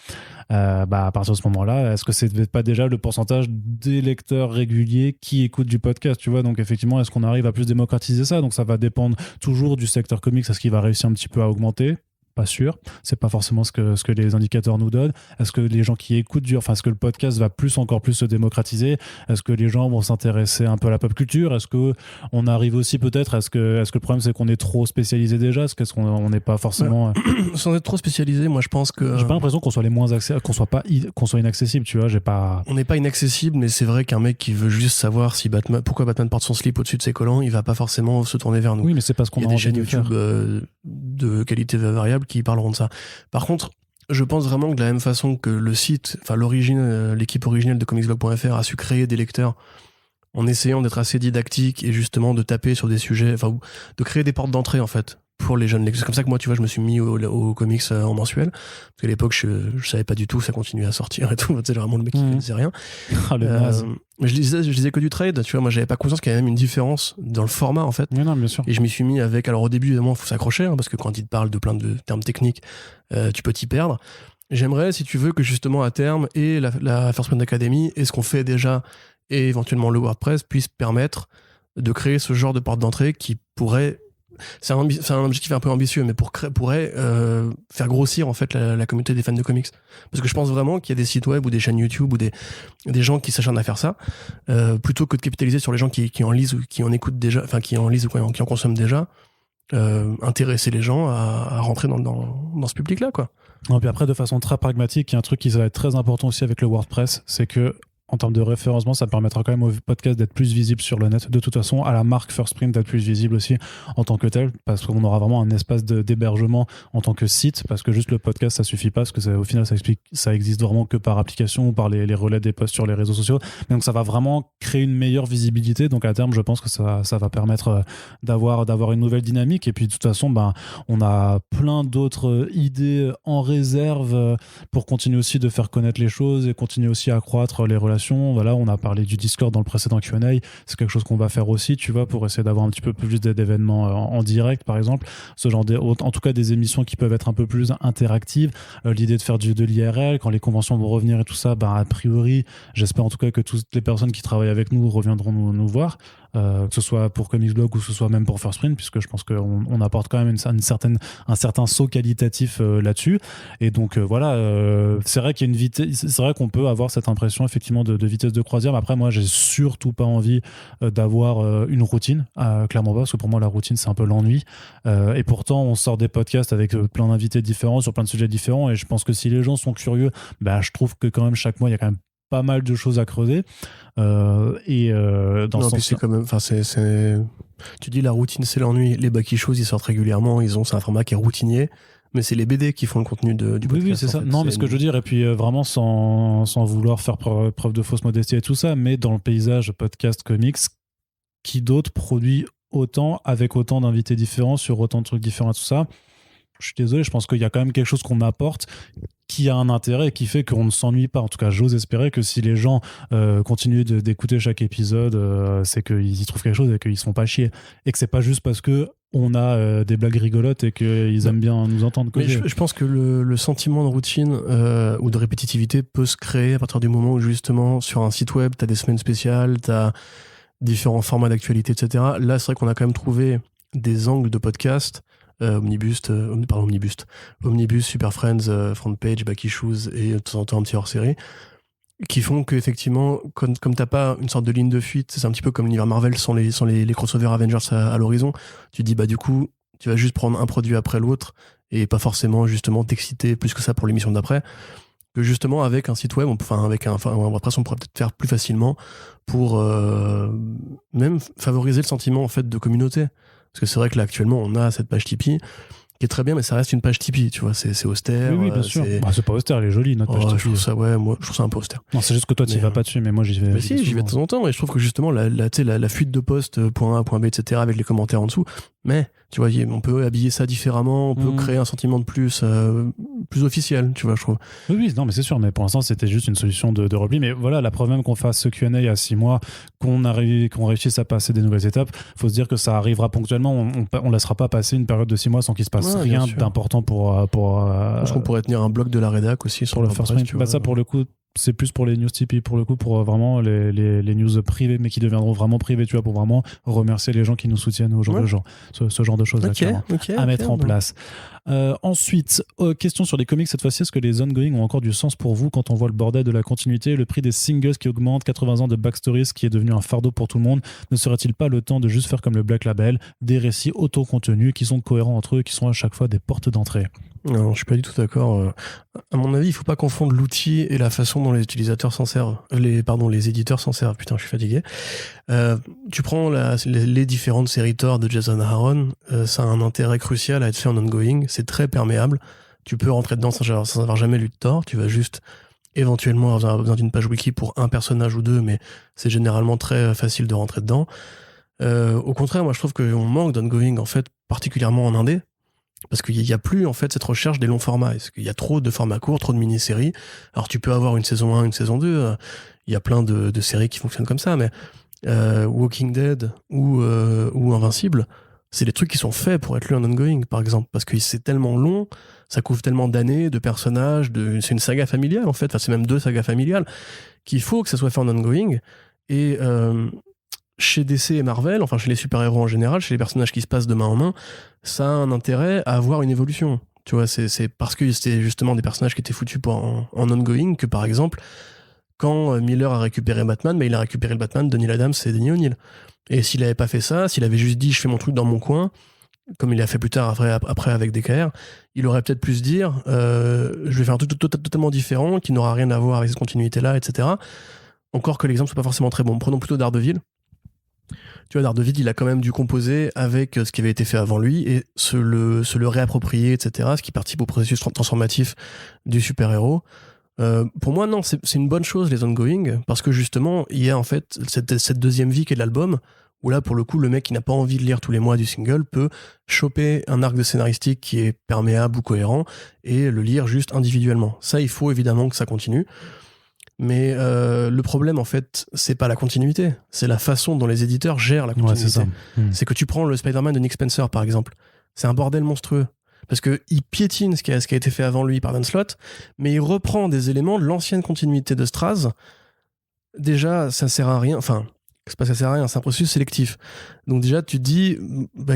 À partir de ce moment-là, est-ce que c'est pas déjà le pourcentage des lecteurs réguliers qui écoutent du podcast, tu vois? Donc effectivement, est-ce qu'on arrive à plus démocratiser ça? Donc ça va dépendre toujours du secteur comics, est-ce qu'il va réussir un petit peu à augmenter? Pas sûr, c'est pas forcément ce que les indicateurs nous donnent. Est-ce que les gens qui écoutent est-ce que le podcast va encore plus se démocratiser? Est-ce que les gens vont s'intéresser un peu à la pop culture? Est-ce que on arrive aussi peut-être, est-ce que le problème c'est qu'on est trop spécialisé déjà? Est-ce qu'on n'est pas forcément sans être trop spécialisé, moi je pense que j'ai pas l'impression qu'on soit les moins qu'on soit inaccessible, tu vois, on n'est pas inaccessible, mais c'est vrai qu'un mec qui veut juste savoir pourquoi Batman porte son slip au-dessus de ses collants, il va pas forcément se tourner vers nous. Oui, mais c'est parce qu'on a des chaînes YouTube de qualité variable qui parleront de ça. Par contre, je pense vraiment que de la même façon que le site, enfin l'équipe originelle de comicsblog.fr a su créer des lecteurs en essayant d'être assez didactique et justement de taper sur des sujets, enfin de créer des portes d'entrée en fait pour les jeunes lecteurs. C'est comme ça que moi, tu vois, je me suis mis au comics en mensuel, parce qu'à l'époque je savais pas du tout, ça continuait à sortir et tout, tu sais, vraiment le mec qui ne disait rien. Je lisais que du trade, tu vois, moi j'avais pas conscience qu'il y avait même une différence dans le format en fait. Oui, non, bien sûr. Et je m'y suis mis avec, alors au début évidemment il faut s'accrocher, parce que quand il te parle de plein de termes techniques, tu peux t'y perdre. J'aimerais, si tu veux, que justement à terme, et la First Print Academy, et ce qu'on fait déjà, et éventuellement le WordPress, puissent permettre de créer ce genre de porte d'entrée qui pourrait... C'est un objectif un peu ambitieux, mais pourrait faire grossir en fait la communauté des fans de comics. Parce que je pense vraiment qu'il y a des sites web ou des chaînes YouTube ou des gens qui s'acharnent à faire ça, plutôt que de capitaliser sur les gens qui en lisent ou qui en écoutent déjà, enfin qui en lisent ou qui en consomment déjà. Intéresser les gens à rentrer dans ce public-là, quoi. Non, puis après, de façon très pragmatique, il y a un truc qui va être très important aussi avec le WordPress, c'est que en termes de référencement, ça permettra quand même au podcast d'être plus visible sur le net. De toute façon, à la marque First Print d'être plus visible aussi en tant que tel, parce qu'on aura vraiment un espace d'hébergement en tant que site, parce que juste le podcast, ça suffit pas, parce que au final, ça existe vraiment que par application ou par les relais des posts sur les réseaux sociaux. Donc ça va vraiment créer une meilleure visibilité. Donc à terme, je pense que ça va permettre d'avoir une nouvelle dynamique. Et puis de toute façon, on a plein d'autres idées en réserve pour continuer aussi de faire connaître les choses et continuer aussi à accroître les relations. Voilà, on a parlé du Discord dans le précédent Q&A, c'est quelque chose qu'on va faire aussi, tu vois, pour essayer d'avoir un petit peu plus d'événements en direct, par exemple, ce genre en tout cas des émissions qui peuvent être un peu plus interactives, l'idée de faire de l'IRL, quand les conventions vont revenir et tout ça, a priori, j'espère en tout cas que toutes les personnes qui travaillent avec nous reviendront nous voir, que ce soit pour Comics Blog ou que ce soit même pour First Print, puisque je pense qu'on apporte quand même un certain saut qualitatif là-dessus. Et donc voilà, c'est vrai qu'il y a une vitesse, c'est vrai qu'on peut avoir cette impression effectivement de vitesse de croisière, mais après moi j'ai surtout pas envie d'avoir une routine, clairement pas, parce que pour moi la routine c'est un peu l'ennui, et pourtant on sort des podcasts avec plein d'invités différents sur plein de sujets différents, et je pense que si les gens sont curieux, je trouve que quand même chaque mois il y a quand même pas mal de choses à creuser, dans ce sens, c'est quand même, tu dis la routine c'est l'ennui, les Baki Shows ils sortent régulièrement, c'est un format qui est routinier, mais c'est les BD qui font le contenu du podcast. Oui, c'est ça. Non, mais ce que je veux dire, et puis vraiment sans vouloir faire preuve de fausse modestie et tout ça, mais dans le paysage podcast comics, qui d'autre produit autant, avec autant d'invités différents, sur autant de trucs différents et tout ça? Je suis désolé, je pense qu'il y a quand même quelque chose qu'on apporte qui a un intérêt et qui fait qu'on ne s'ennuie pas. En tout cas, j'ose espérer que si les gens continuent d'écouter chaque épisode, c'est qu'ils y trouvent quelque chose et qu'ils ne se font pas chier. Et que c'est pas juste parce que on a des blagues rigolotes et qu'ils aiment bien nous entendre. Mais je pense que le sentiment de routine ou de répétitivité peut se créer à partir du moment où justement sur un site web, tu as des semaines spéciales, tu as différents formats d'actualité, etc. Là, c'est vrai qu'on a quand même trouvé des angles de podcast, Omnibus, Super Friends, Front Page, Baki Shoes et de temps en temps un petit hors-série, qui font qu'effectivement, comme t'as pas une sorte de ligne de fuite, c'est un petit peu comme l'univers Marvel sans les crossovers Avengers à l'horizon, tu te dis du coup, tu vas juste prendre un produit après l'autre et pas forcément justement t'exciter plus que ça pour l'émission d'après, que justement avec un site web, avec un WordPress, on pourrait peut-être faire plus facilement pour même favoriser le sentiment en fait de communauté. Parce que c'est vrai que là actuellement on a cette page Tipeee qui est très bien, mais ça reste une page Tipeee, tu vois, c'est austère. Oui, bien sûr. C'est pas austère, elle est jolie, notre page Tipeee. Je trouve ça un peu austère. Non, c'est juste que toi, tu vas pas dessus, mais moi, j'y vais. Mais si, j'y vais de temps en temps, et je trouve que justement, la fuite de poste, point A, point B, etc., avec les commentaires en dessous, mais, tu vois, on peut habiller ça différemment, on peut créer un sentiment de plus officiel, tu vois, je trouve. Oui, non, mais c'est sûr, mais pour l'instant, c'était juste une solution de repli. Mais voilà, la preuve même qu'on fasse ce Q&A il y a 6 mois, qu'on réussisse à passer des nouvelles étapes, faut se dire que ça arrivera ponctuellement. On laissera pas passer une période de 6 mois sans qu'il se passe rien d'important pour je pense qu'on pourrait tenir un bloc de la rédac aussi sur le First Print. Ça, pour le coup, c'est plus pour les news Tipeee, pour le coup, pour vraiment les news privées, mais qui deviendront vraiment privées, tu vois, pour vraiment remercier les gens qui nous soutiennent ce genre de choses à mettre en place. Ensuite, question sur les comics cette fois-ci, est-ce que les ongoing ont encore du sens pour vous quand on voit le bordel de la continuité, le prix des singles qui augmente, 80 ans de backstories qui est devenu un fardeau pour tout le monde? Ne serait-il pas le temps de juste faire comme le Black Label, des récits auto-contenus qui sont cohérents entre eux, qui sont à chaque fois des portes d'entrée? Non, je suis pas du tout d'accord. À mon avis, il faut pas confondre l'outil et la façon dont les utilisateurs s'en servent. Les éditeurs s'en servent. Putain, je suis fatigué. Tu prends les différentes séries Thor de Jason Aaron, ça a un intérêt crucial à être fait en ongoing. C'est très perméable. Tu peux rentrer dedans sans avoir jamais lu de Thor. Tu vas juste éventuellement avoir besoin d'une page wiki pour un personnage ou deux, mais c'est généralement très facile de rentrer dedans. Au contraire, moi, je trouve qu'on manque d'ongoing, en fait, particulièrement en indé. Parce qu'il n'y a plus en fait cette recherche des longs formats. Parce qu'il y a trop de formats courts, trop de mini-séries. Alors tu peux avoir une saison 1, une saison 2. Il y a plein de séries qui fonctionnent comme ça. Mais Walking Dead ou Invincible, c'est des trucs qui sont faits pour être lus en ongoing, par exemple. Parce que c'est tellement long, ça couvre tellement d'années, de personnages. C'est une saga familiale en fait. Enfin, c'est même 2 sagas familiales qu'il faut que ça soit fait en ongoing. Et chez DC et Marvel, enfin chez les super-héros en général, chez les personnages qui se passent de main en main, ça a un intérêt à avoir une évolution. Tu vois, c'est parce que c'était justement des personnages qui étaient foutus en ongoing que, par exemple, quand Miller a récupéré Batman, il a récupéré le Batman de Neil Adams et Denny O'Neil. Et s'il avait pas fait ça, s'il avait juste dit « je fais mon truc dans mon coin », comme il a fait plus tard après avec DKR, il aurait peut-être pu se dire « je vais faire un truc totalement différent, qui n'aura rien à voir avec cette continuité-là, etc. » Encore que l'exemple soit pas forcément très bon. Prenons plutôt Daredevil. Tu vois, Daredevil, il a quand même dû composer avec ce qui avait été fait avant lui et se le réapproprier, etc. Ce qui participe au processus transformatif du super-héros. Pour moi, non, c'est une bonne chose, les ongoing, parce que justement, il y a en fait cette deuxième vie qui est l'album, où là, pour le coup, le mec qui n'a pas envie de lire tous les mois du single peut choper un arc de scénaristique qui est perméable ou cohérent et le lire juste individuellement. Ça, il faut évidemment que ça continue. Mais le problème, en fait, c'est pas la continuité, c'est la façon dont les éditeurs gèrent la continuité. c'est ça. C'est que tu prends le Spider-Man de Nick Spencer, par exemple. C'est un bordel monstrueux. Parce qu'il piétine ce qui a été fait avant lui par Dan Slott, mais il reprend des éléments de l'ancienne continuité de Straz. Déjà, ça sert à rien. Enfin, c'est pas ça sert à rien, c'est un processus sélectif. Donc déjà, tu te dis,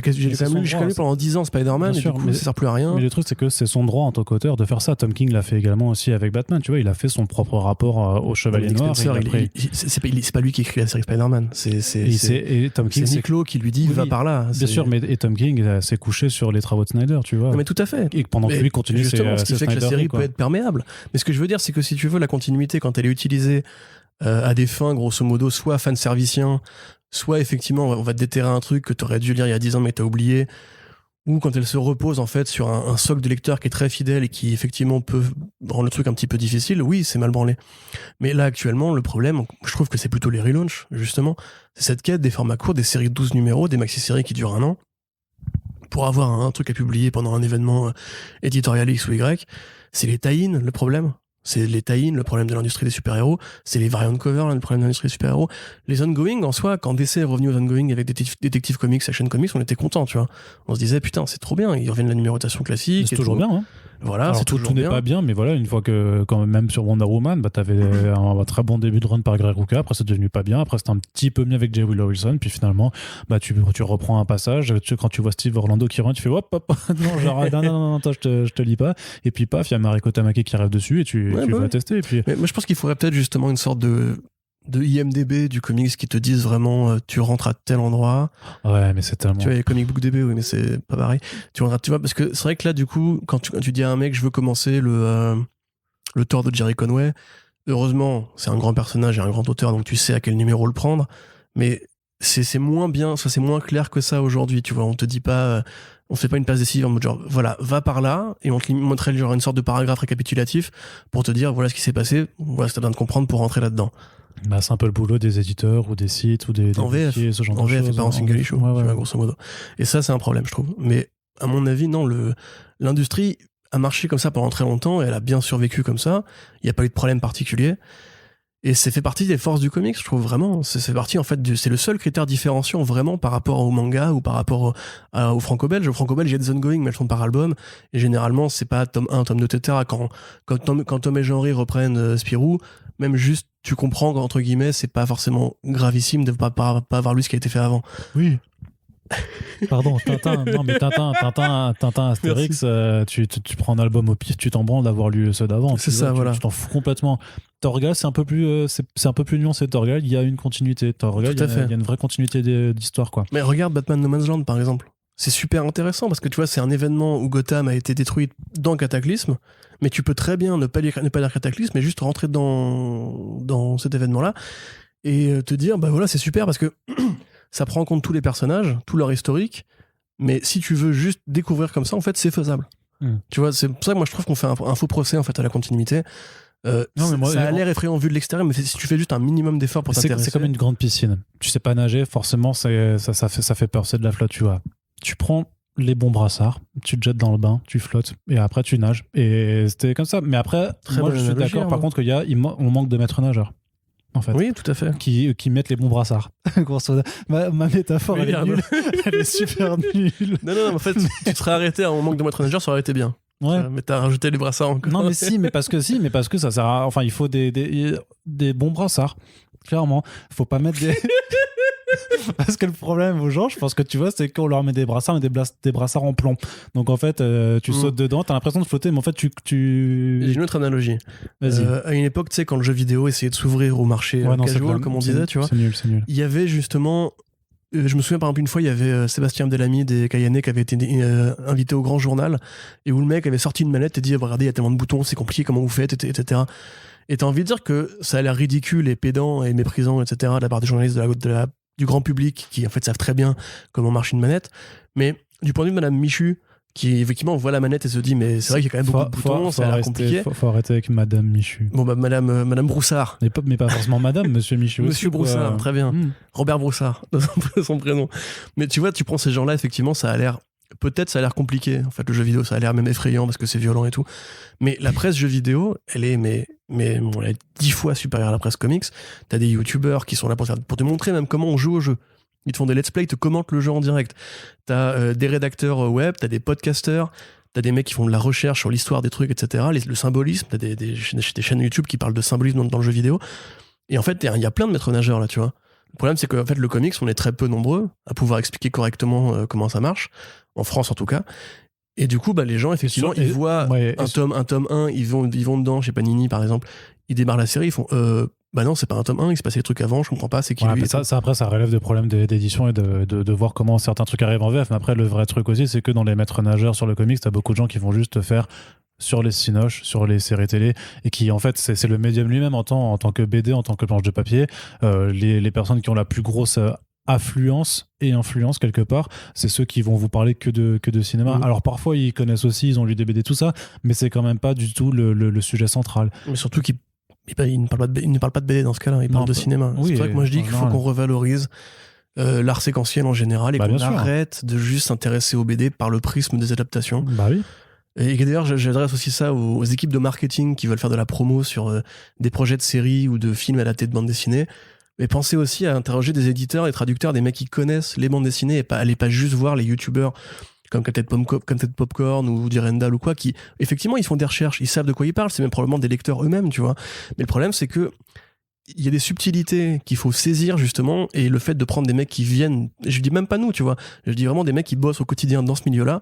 j'ai quand même lu pendant 10 ans Spider-Man, et du coup, ça sert plus à rien. Mais le truc, c'est que c'est son droit en tant qu'auteur de faire ça. Tom King l'a fait également aussi avec Batman, tu vois, il a fait son propre rapport au Chevalier Noir. C'est pas lui qui écrit la série Spider-Man, et Tom King, c'est Nick Lowe qui lui dit, va par là. Bien sûr, mais Tom King s'est couché sur les travaux de Snyder, tu vois. Non, mais tout à fait. Et pendant que lui continue, justement, ce qui fait que la série peut être perméable. Mais ce que je veux dire, c'est que si tu veux la continuité, quand elle est utilisée à des fins, grosso modo, soit fanservicien, soit effectivement, on va te déterrer un truc que tu aurais dû lire il y a 10 ans mais t'as oublié, ou quand elle se repose en fait sur un socle de lecteurs qui est très fidèle et qui effectivement peut rendre le truc un petit peu difficile, oui, c'est mal branlé. Mais là, actuellement, le problème, je trouve que c'est plutôt les relaunchs, justement. C'est cette quête des formats courts, des séries de 12 numéros, des maxi-séries qui durent 1 an, pour avoir un truc à publier pendant un événement éditorial X ou Y. C'est les tie-in, le problème. C'est les tie-in, le problème de l'industrie des super-héros. C'est les variant cover, le problème de l'industrie des super-héros. Les ongoing, en soi, quand DC est revenu aux ongoing avec Detective Comics, Action Comics, on était contents, tu vois. On se disait, putain, c'est trop bien, ils reviennent à la numérotation classique. C'est toujours bien, hein. Voilà, alors, c'est tout toujours n'est bien. pas bien, mais voilà, une fois que, quand même sur Wonder Woman, t'avais un très bon début de run par Greg Rucka, après c'est devenu pas bien, après c'était un petit peu mieux avec J. Willow Wilson, puis finalement, tu reprends un passage, quand tu vois Steve Orlando qui run, tu fais hop, non, genre, non, attends, je te lis pas, et puis paf, il y a Mariko Tamaki qui arrive dessus, et tu vas tester, et puis... Mais moi je pense qu'il faudrait peut-être justement une sorte de IMDB du comics qui te disent vraiment tu rentres à tel endroit. Ouais, mais c'est tellement... Tu vois, il y a Comic Book DB, oui, mais c'est pas pareil. Tu vois, parce que c'est vrai que là, du coup, quand tu dis à un mec, je veux commencer le Thor de Jerry Conway, heureusement, c'est un grand personnage et un grand auteur, donc tu sais à quel numéro le prendre, mais c'est moins bien, ça c'est moins clair que ça aujourd'hui, tu vois, on te dit pas... on fait pas une passe décisive en mode genre, voilà, va par là, et on te montrait genre une sorte de paragraphe récapitulatif pour te dire, voilà ce qui s'est passé, voilà ce que t'as besoin de comprendre pour rentrer là-dedans. C'est un peu le boulot des éditeurs ou des sites ou des en VF, ce genre en de VF choses. Et pas en single issue, ouais. Tu vois, grosso modo. Et ça, c'est un problème, je trouve. Mais à mon avis, non, l'industrie a marché comme ça pendant très longtemps et elle a bien survécu comme ça. Il n'y a pas eu de problème particulier. Et c'est fait partie des forces du comics, je trouve vraiment. C'est partie, en fait, c'est le seul critère différenciant vraiment par rapport au manga ou par rapport au franco-belge. Au franco-belge, il y a des ongoing, mais elles sont par album. Et généralement, c'est pas tome 1, tome 2, etc. Quand Tom et Jean-Henri reprennent Spirou, même juste, tu comprends qu'entre guillemets, c'est pas forcément gravissime de pas avoir lu ce qui a été fait avant. Oui. Pardon, Tintin, non mais Tintin Astérix, tu prends un album au pif, tu t'en branles d'avoir lu ceux d'avant. C'est ça, voilà. Tu t'en fous complètement. Torgal, c'est un peu plus nuancé. Torgal, il y a une continuité. Torgal, il y a une vraie continuité d'histoire, quoi. Mais regarde Batman No Man's Land, par exemple. C'est super intéressant parce que tu vois, c'est un événement où Gotham a été détruite dans Cataclysme, mais tu peux très bien ne pas lire Cataclysme et juste rentrer dans cet événement-là et te dire, bah voilà, c'est super parce que ça prend en compte tous les personnages, tout leur historique, mais si tu veux juste découvrir comme ça, en fait, c'est faisable. Tu vois, c'est pour ça que moi je trouve qu'on fait un faux procès en fait à la continuité. Non, mais ça a l'air effrayant vu de l'extérieur, mais si tu fais juste un minimum d'efforts pour t'intéresser... C'est comme une grande piscine. Tu sais pas nager, forcément, ça fait peur, c'est de la flotte, tu vois. Tu prends les bons brassards, tu te jettes dans le bain, tu flottes, et après tu nages. Et c'était comme ça. Mais après, moi je suis d'accord, par contre, on manque de maîtres nageurs. En fait. Oui, tout à fait. Qui mettent les bons brassards. ma métaphore, elle est nulle. Elle est super nulle. Non, en fait, tu serais arrêté à un manque de maître nageur, ça aurait été bien. Ouais. Mais t'as rajouté les brassards encore. Non, mais parce que ça sert à... Enfin, il faut des bons brassards. Clairement. Faut pas mettre des... Parce que le problème aux gens, je pense que tu vois, c'est qu'on leur met des brassards, mais des brassards en plomb. Donc en fait, tu sautes dedans, t'as l'impression de flotter, mais en fait, tu... J'ai une autre analogie. Vas-y. À une époque, tu sais, quand le jeu vidéo essayait de s'ouvrir au marché casual, comme on disait, tu vois. C'est nul. Il y avait justement... je me souviens par exemple une fois, il y avait Sébastien Abdelhamid et Kayane qui avaient été invités au Grand Journal et où le mec avait sorti une manette et dit regardez, il y a tellement de boutons, c'est compliqué, comment vous faites, etc. Et t'as envie de dire que ça a l'air ridicule et pédant et méprisant, etc., de la part des journalistes du grand public qui, en fait, savent très bien comment marche une manette. Mais du point de vue de Madame Michu, qui effectivement voit la manette et se dit mais c'est vrai qu'il y a quand même beaucoup de boutons, ça a l'air compliqué. Faut arrêter avec Madame Michu. Bon bah Madame Broussard. Mais pas forcément Madame, Monsieur Michu. Monsieur Broussard, très bien. Robert Broussard, son prénom. Mais tu vois, tu prends ces gens-là, effectivement, ça a l'air compliqué. En fait, le jeu vidéo, ça a l'air même effrayant parce que c'est violent et tout. Mais la presse jeu vidéo, elle est elle est 10 fois supérieure à la presse comics. T'as des youtubeurs qui sont là pour te montrer même comment on joue au jeu. Ils te font des let's play, ils te commentent le jeu en direct. T'as des rédacteurs web, t'as des podcasters, t'as des mecs qui font de la recherche sur l'histoire des trucs, etc. Le symbolisme, t'as des chaînes YouTube qui parlent de symbolisme dans le jeu vidéo. Et en fait, il y a plein de maîtres nageurs là, tu vois. Le problème, c'est qu'en fait, le comics, on est très peu nombreux à pouvoir expliquer correctement comment ça marche, en France en tout cas. Et du coup, les gens, effectivement, ils voient un tome 1, ils vont dedans, chez Panini par exemple, ils démarrent la série, ils font non, c'est pas un tome 1, il se passait des trucs avant, je comprends pas, c'est qui lui. Ça, après, ça relève des problèmes d'édition et de voir comment certains trucs arrivent en VF. Mais après, le vrai truc aussi, c'est que dans les maîtres nageurs sur le comics, t'as beaucoup de gens qui vont juste faire sur les cinoches, sur les séries télé, et qui, en fait, c'est le médium lui-même en tant que BD, en tant que planche de papier. Les personnes qui ont la plus grosse affluence et influence quelque part, c'est ceux qui vont vous parler que de cinéma. Alors parfois ils connaissent aussi, ils ont lu des BD, tout ça, mais c'est quand même pas du tout le sujet central. Mais surtout qu'ils ne parlent pas de BD dans ce cas-là, ils parlent de cinéma. C'est vrai que moi je dis qu'il faut qu'on revalorise l'art séquentiel en général et qu'on arrête de juste s'intéresser aux BD par le prisme des adaptations. Bah oui. Et d'ailleurs, j'adresse aussi ça aux équipes de marketing qui veulent faire de la promo sur des projets de séries ou de films adaptés de bande dessinée. Mais pensez aussi à interroger des éditeurs et traducteurs, des mecs qui connaissent les bandes dessinées et allez pas juste voir les youtubeurs comme Captain Popcorn ou Direndal ou quoi, qui, effectivement, ils font des recherches, ils savent de quoi ils parlent, c'est même probablement des lecteurs eux-mêmes, tu vois. Mais le problème, c'est que il y a des subtilités qu'il faut saisir, justement, et le fait de prendre des mecs qui viennent, je dis même pas nous, tu vois, je dis vraiment des mecs qui bossent au quotidien dans ce milieu-là,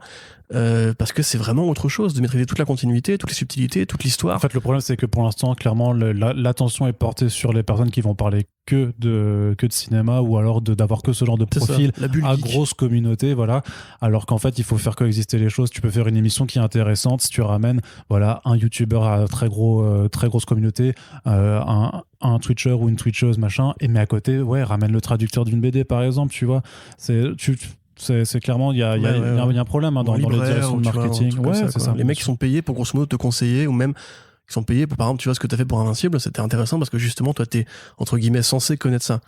parce que c'est vraiment autre chose de maîtriser toute la continuité, toutes les subtilités, toute l'histoire. En fait, le problème, c'est que pour l'instant, clairement, l'attention est portée sur les personnes qui vont parler que de cinéma, ou alors d'avoir que ce genre de profil à grosse communauté, voilà. Alors qu'en fait, il faut faire coexister les choses. Tu peux faire une émission qui est intéressante si tu ramènes, voilà, un youtubeur à très grosse communauté, un Twitcher ou une Twitcheuse, machin, mais à côté, ramène le traducteur d'une BD, par exemple, tu vois. C'est clairement, il y a un problème dans les directions de marketing. C'est ça. Les mecs qui sont payés pour grosso modo te conseiller, ou même qui sont payés pour, par exemple, tu vois ce que t'as fait pour Invincible, c'était intéressant parce que justement, toi, t'es, entre guillemets, censé connaître ça.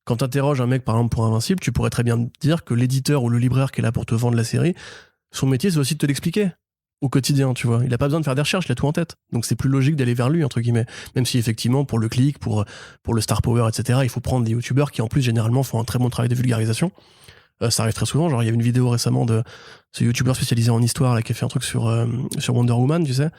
Quand t'interroges un mec, par exemple, pour Invincible, tu pourrais très bien dire que l'éditeur ou le libraire qui est là pour te vendre la série, son métier, c'est aussi de te l'expliquer au quotidien, tu vois. Il a pas besoin de faire des recherches, il a tout en tête. Donc c'est plus logique d'aller vers lui, entre guillemets. Même si effectivement, pour le clic, pour le star power, etc., il faut prendre des youtubeurs qui en plus généralement font un très bon travail de vulgarisation. Ça arrive très souvent, genre il y avait une vidéo récemment de ce youtubeur spécialisé en histoire là, qui a fait un truc sur Wonder Woman, tu sais.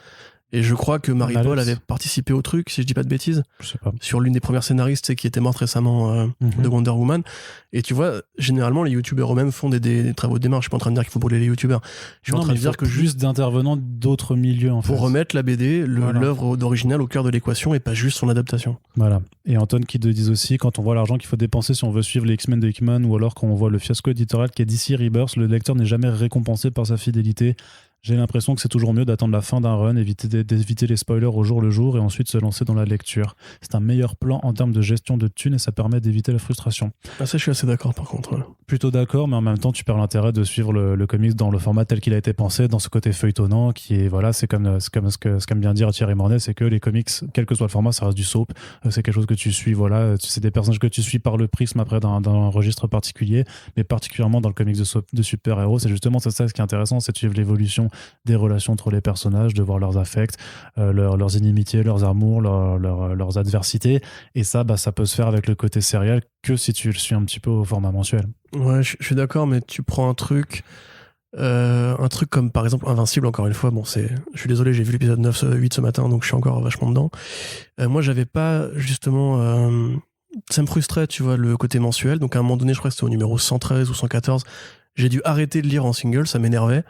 Et je crois que Marie-Paul avait participé au truc, si je dis pas de bêtises. Je sais pas. Sur l'une des premières scénaristes qui était morte récemment de Wonder Woman. Et tu vois, généralement, les youtubeurs eux-mêmes font des travaux de démarche. Je suis pas en train de dire qu'il faut brûler les youtubeurs. Je suis en train de dire que juste d'intervenants d'autres milieux, en fait. Pour remettre la BD, l'œuvre d'original au cœur de l'équation et pas juste son adaptation. Voilà. Et Anton qui te dit aussi, quand on voit l'argent qu'il faut dépenser si on veut suivre les X-Men de Hickman, ou alors quand on voit le fiasco éditorial qui est DC Rebirth, le lecteur n'est jamais récompensé par sa fidélité. J'ai l'impression que c'est toujours mieux d'attendre la fin d'un run, d'éviter les spoilers au jour le jour et ensuite se lancer dans la lecture. C'est un meilleur plan en termes de gestion de thunes et ça permet d'éviter la frustration. Ah, ça, je suis assez d'accord par contre. Ouais. Plutôt d'accord, mais en même temps, tu perds l'intérêt de suivre le comics dans le format tel qu'il a été pensé, dans ce côté feuilletonnant qui est, voilà, c'est comme ce qu'aime bien dire Thierry Mornay, c'est que les comics, quel que soit le format, ça reste du soap. C'est quelque chose que tu suis, voilà, c'est des personnages que tu suis par le prisme après d'un registre particulier, mais particulièrement dans le comics de super-héros. C'est justement ça ce qui est intéressant, c'est de suivre l'évolution des relations entre les personnages, de voir leurs affects, leurs inimitiés, leurs amours, leurs adversités. Et ça, ça peut se faire avec le côté sériel que si tu le suis un petit peu au format mensuel. Ouais, je suis d'accord, mais tu prends un truc comme par exemple Invincible, encore une fois, je suis désolé, j'ai vu l'épisode 9-8 ce matin, donc je suis encore vachement dedans. Moi, j'avais pas justement... ça me frustrait, tu vois, le côté mensuel. Donc à un moment donné, je crois que c'était au numéro 113 ou 114, j'ai dû arrêter de lire en single, ça m'énervait.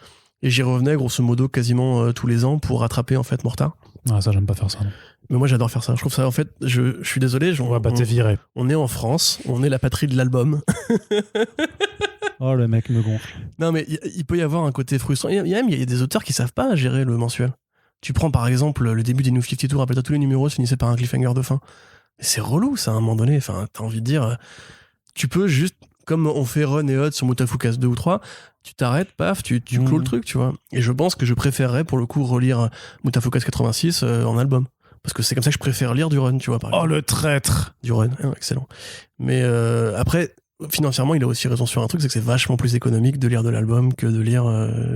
Et j'y revenais grosso modo quasiment tous les ans pour rattraper en fait mon retard. Ah, ça, j'aime pas faire ça. Non. Mais moi, j'adore faire ça. Je trouve ça, en fait, je suis désolé. T'es viré. On est en France, on est la patrie de l'album. Oh, le mec me gonfle. Non, mais il peut y avoir un côté frustrant. Il y a des auteurs qui savent pas gérer le mensuel. Tu prends par exemple le début des New 52, rappelle-toi, tous les numéros se finissaient par un cliffhanger de fin. Mais c'est relou, ça, à un moment donné. Enfin, t'as envie de dire, tu peux juste, comme on fait Run et Hot sur Mutafukas 2 ou 3, tu t'arrêtes, paf, tu clôt le truc, tu vois. Et je pense que je préférerais, pour le coup, relire Mutafukas 86 en album. Parce que c'est comme ça que je préfère lire du Run, tu vois, par exemple. Oh, le traître! Du Run, excellent. Mais après, financièrement, il a aussi raison sur un truc, c'est que c'est vachement plus économique de lire de l'album que de lire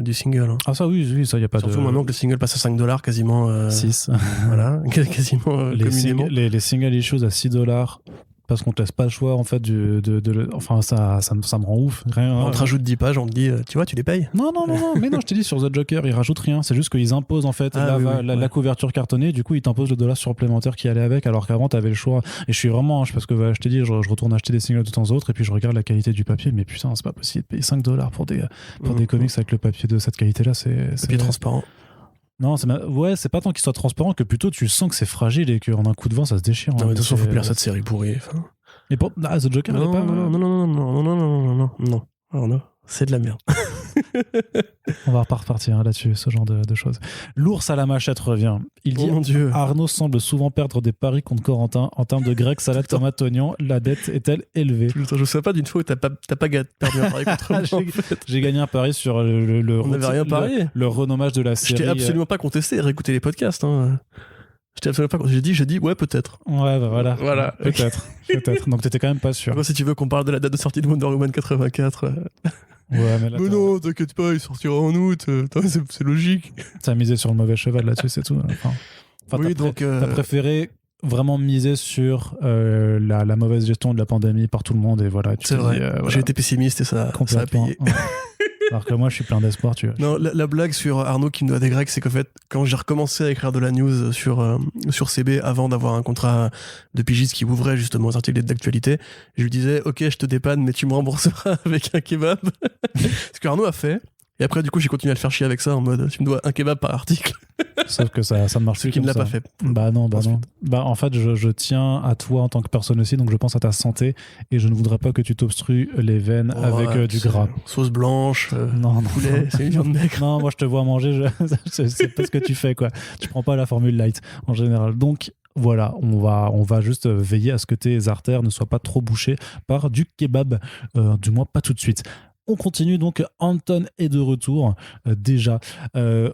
du single. Hein. Ah, ça, oui, ça, y a pas Surtout maintenant que le single passe à $5 quasiment. 6. Voilà, quasiment communément. Les single issues à $6. Parce qu'on te laisse pas le choix en fait enfin ça me rend ouf. On te rajoute 10 pages, on te dit tu vois, tu les payes. Non, mais non, je t'ai dit sur The Joker, ils rajoutent rien, c'est juste qu'ils imposent en fait la couverture cartonnée, du coup ils t'imposent le dollar supplémentaire qui allait avec, alors qu'avant t'avais le choix. Et je suis vraiment, parce que je t'ai dit, je retourne acheter des singles de temps en temps et puis je regarde la qualité du papier, mais putain, c'est pas possible de payer $5 pour des comics avec le papier de cette qualité là, c'est papier transparent. Non, c'est pas tant qu'il soit transparent que plutôt tu sens que c'est fragile et qu'en un coup de vent ça se déchire. Non, mais de toute façon, faut plus lire cette série pourrie. Enfin... Et pour The Joker, elle est pas. Non, c'est de la merde. On va repartir là-dessus, ce genre de choses. L'ours à la machette revient. Il dit mon Dieu. Arnaud semble souvent perdre des paris contre Corentin en termes de grec, salade, tomate, oignon. La dette est-elle élevée? Putain, je sais pas d'une fois où t'as pas perdu un pari contre moi. J'ai gagné un pari sur le On n'avait rien parié. Le renommage de la série. Je t'ai absolument pas contesté. Réécoutez les podcasts. Hein. Je t'ai absolument pas. J'ai dit ouais, peut-être. Ouais, bah voilà. Peut-être. Donc t'étais quand même pas sûr. Moi, si tu veux qu'on parle de la date de sortie de Wonder Woman 84. Ouais, mais là, non, t'inquiète pas, il sortira en août. C'est logique. T'as misé sur le mauvais cheval là-dessus, c'est tout. Oui, donc. T'as préféré vraiment miser sur la mauvaise gestion de la pandémie par tout le monde et voilà. C'est vrai. J'ai été pessimiste et ça a payé. Ouais. Alors que moi, je suis plein d'espoir, tu vois. Non, la blague sur Arnaud qui me doit des Grecs, c'est qu'en fait, quand j'ai recommencé à écrire de la news sur CB avant d'avoir un contrat de pigiste qui ouvrait justement aux articles d'actualité, je lui disais, ok, je te dépanne, mais tu me rembourseras avec un kebab. Ce que Arnaud a fait. Et après, du coup, j'ai continué à le faire chier avec ça en mode, tu me dois un kebab par article. Sauf que ça ne marche plus. Ce qui ne l'a pas fait. Bah non. En fait, je tiens à toi en tant que personne aussi, donc je pense à ta santé et je ne voudrais pas que tu t'obstrues les veines avec du gras. Sauce blanche, non, poulet, c'est une viande maigre. Non, moi je te vois manger, c'est pas ce que tu fais, quoi. Tu prends pas la formule light en général. Donc, voilà, on va juste veiller à ce que tes artères ne soient pas trop bouchées par du kebab, du moins pas tout de suite. On continue donc, Anton est de retour déjà.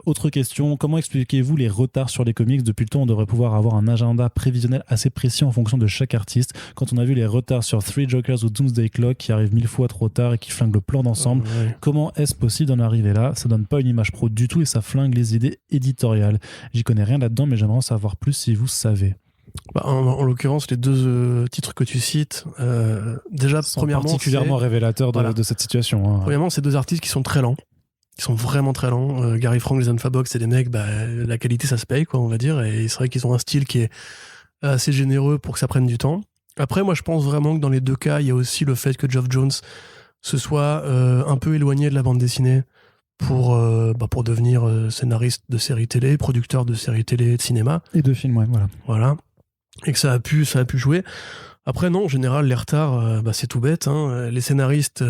Autre question, comment expliquez-vous les retards sur les comics? Depuis le temps, on devrait pouvoir avoir un agenda prévisionnel assez précis en fonction de chaque artiste. Quand on a vu les retards sur Three Jokers ou Doomsday Clock qui arrivent 1000 fois trop tard et qui flinguent le plan d'ensemble, comment est-ce possible d'en arriver là? Ça donne pas une image pro du tout et ça flingue les idées éditoriales. J'y connais rien là-dedans, mais j'aimerais en savoir plus si vous savez. Bah, en l'occurrence, les deux titres que tu cites, déjà, sont premièrement, particulièrement révélateurs de cette situation. Hein. Premièrement, c'est deux artistes qui sont très lents. Ils sont vraiment très lents. Gary Frank, les Unfabox, c'est des mecs, la qualité, ça se paye, quoi, on va dire. Et c'est vrai qu'ils ont un style qui est assez généreux pour que ça prenne du temps. Après, moi, je pense vraiment que dans les deux cas, il y a aussi le fait que Geoff Jones se soit un peu éloigné de la bande dessinée pour devenir scénariste de séries télé, producteur de séries télé, de cinéma. Et de films, ouais, voilà. Et que ça a pu jouer. Après, non, en général, les retards, c'est tout bête. Hein. Les scénaristes,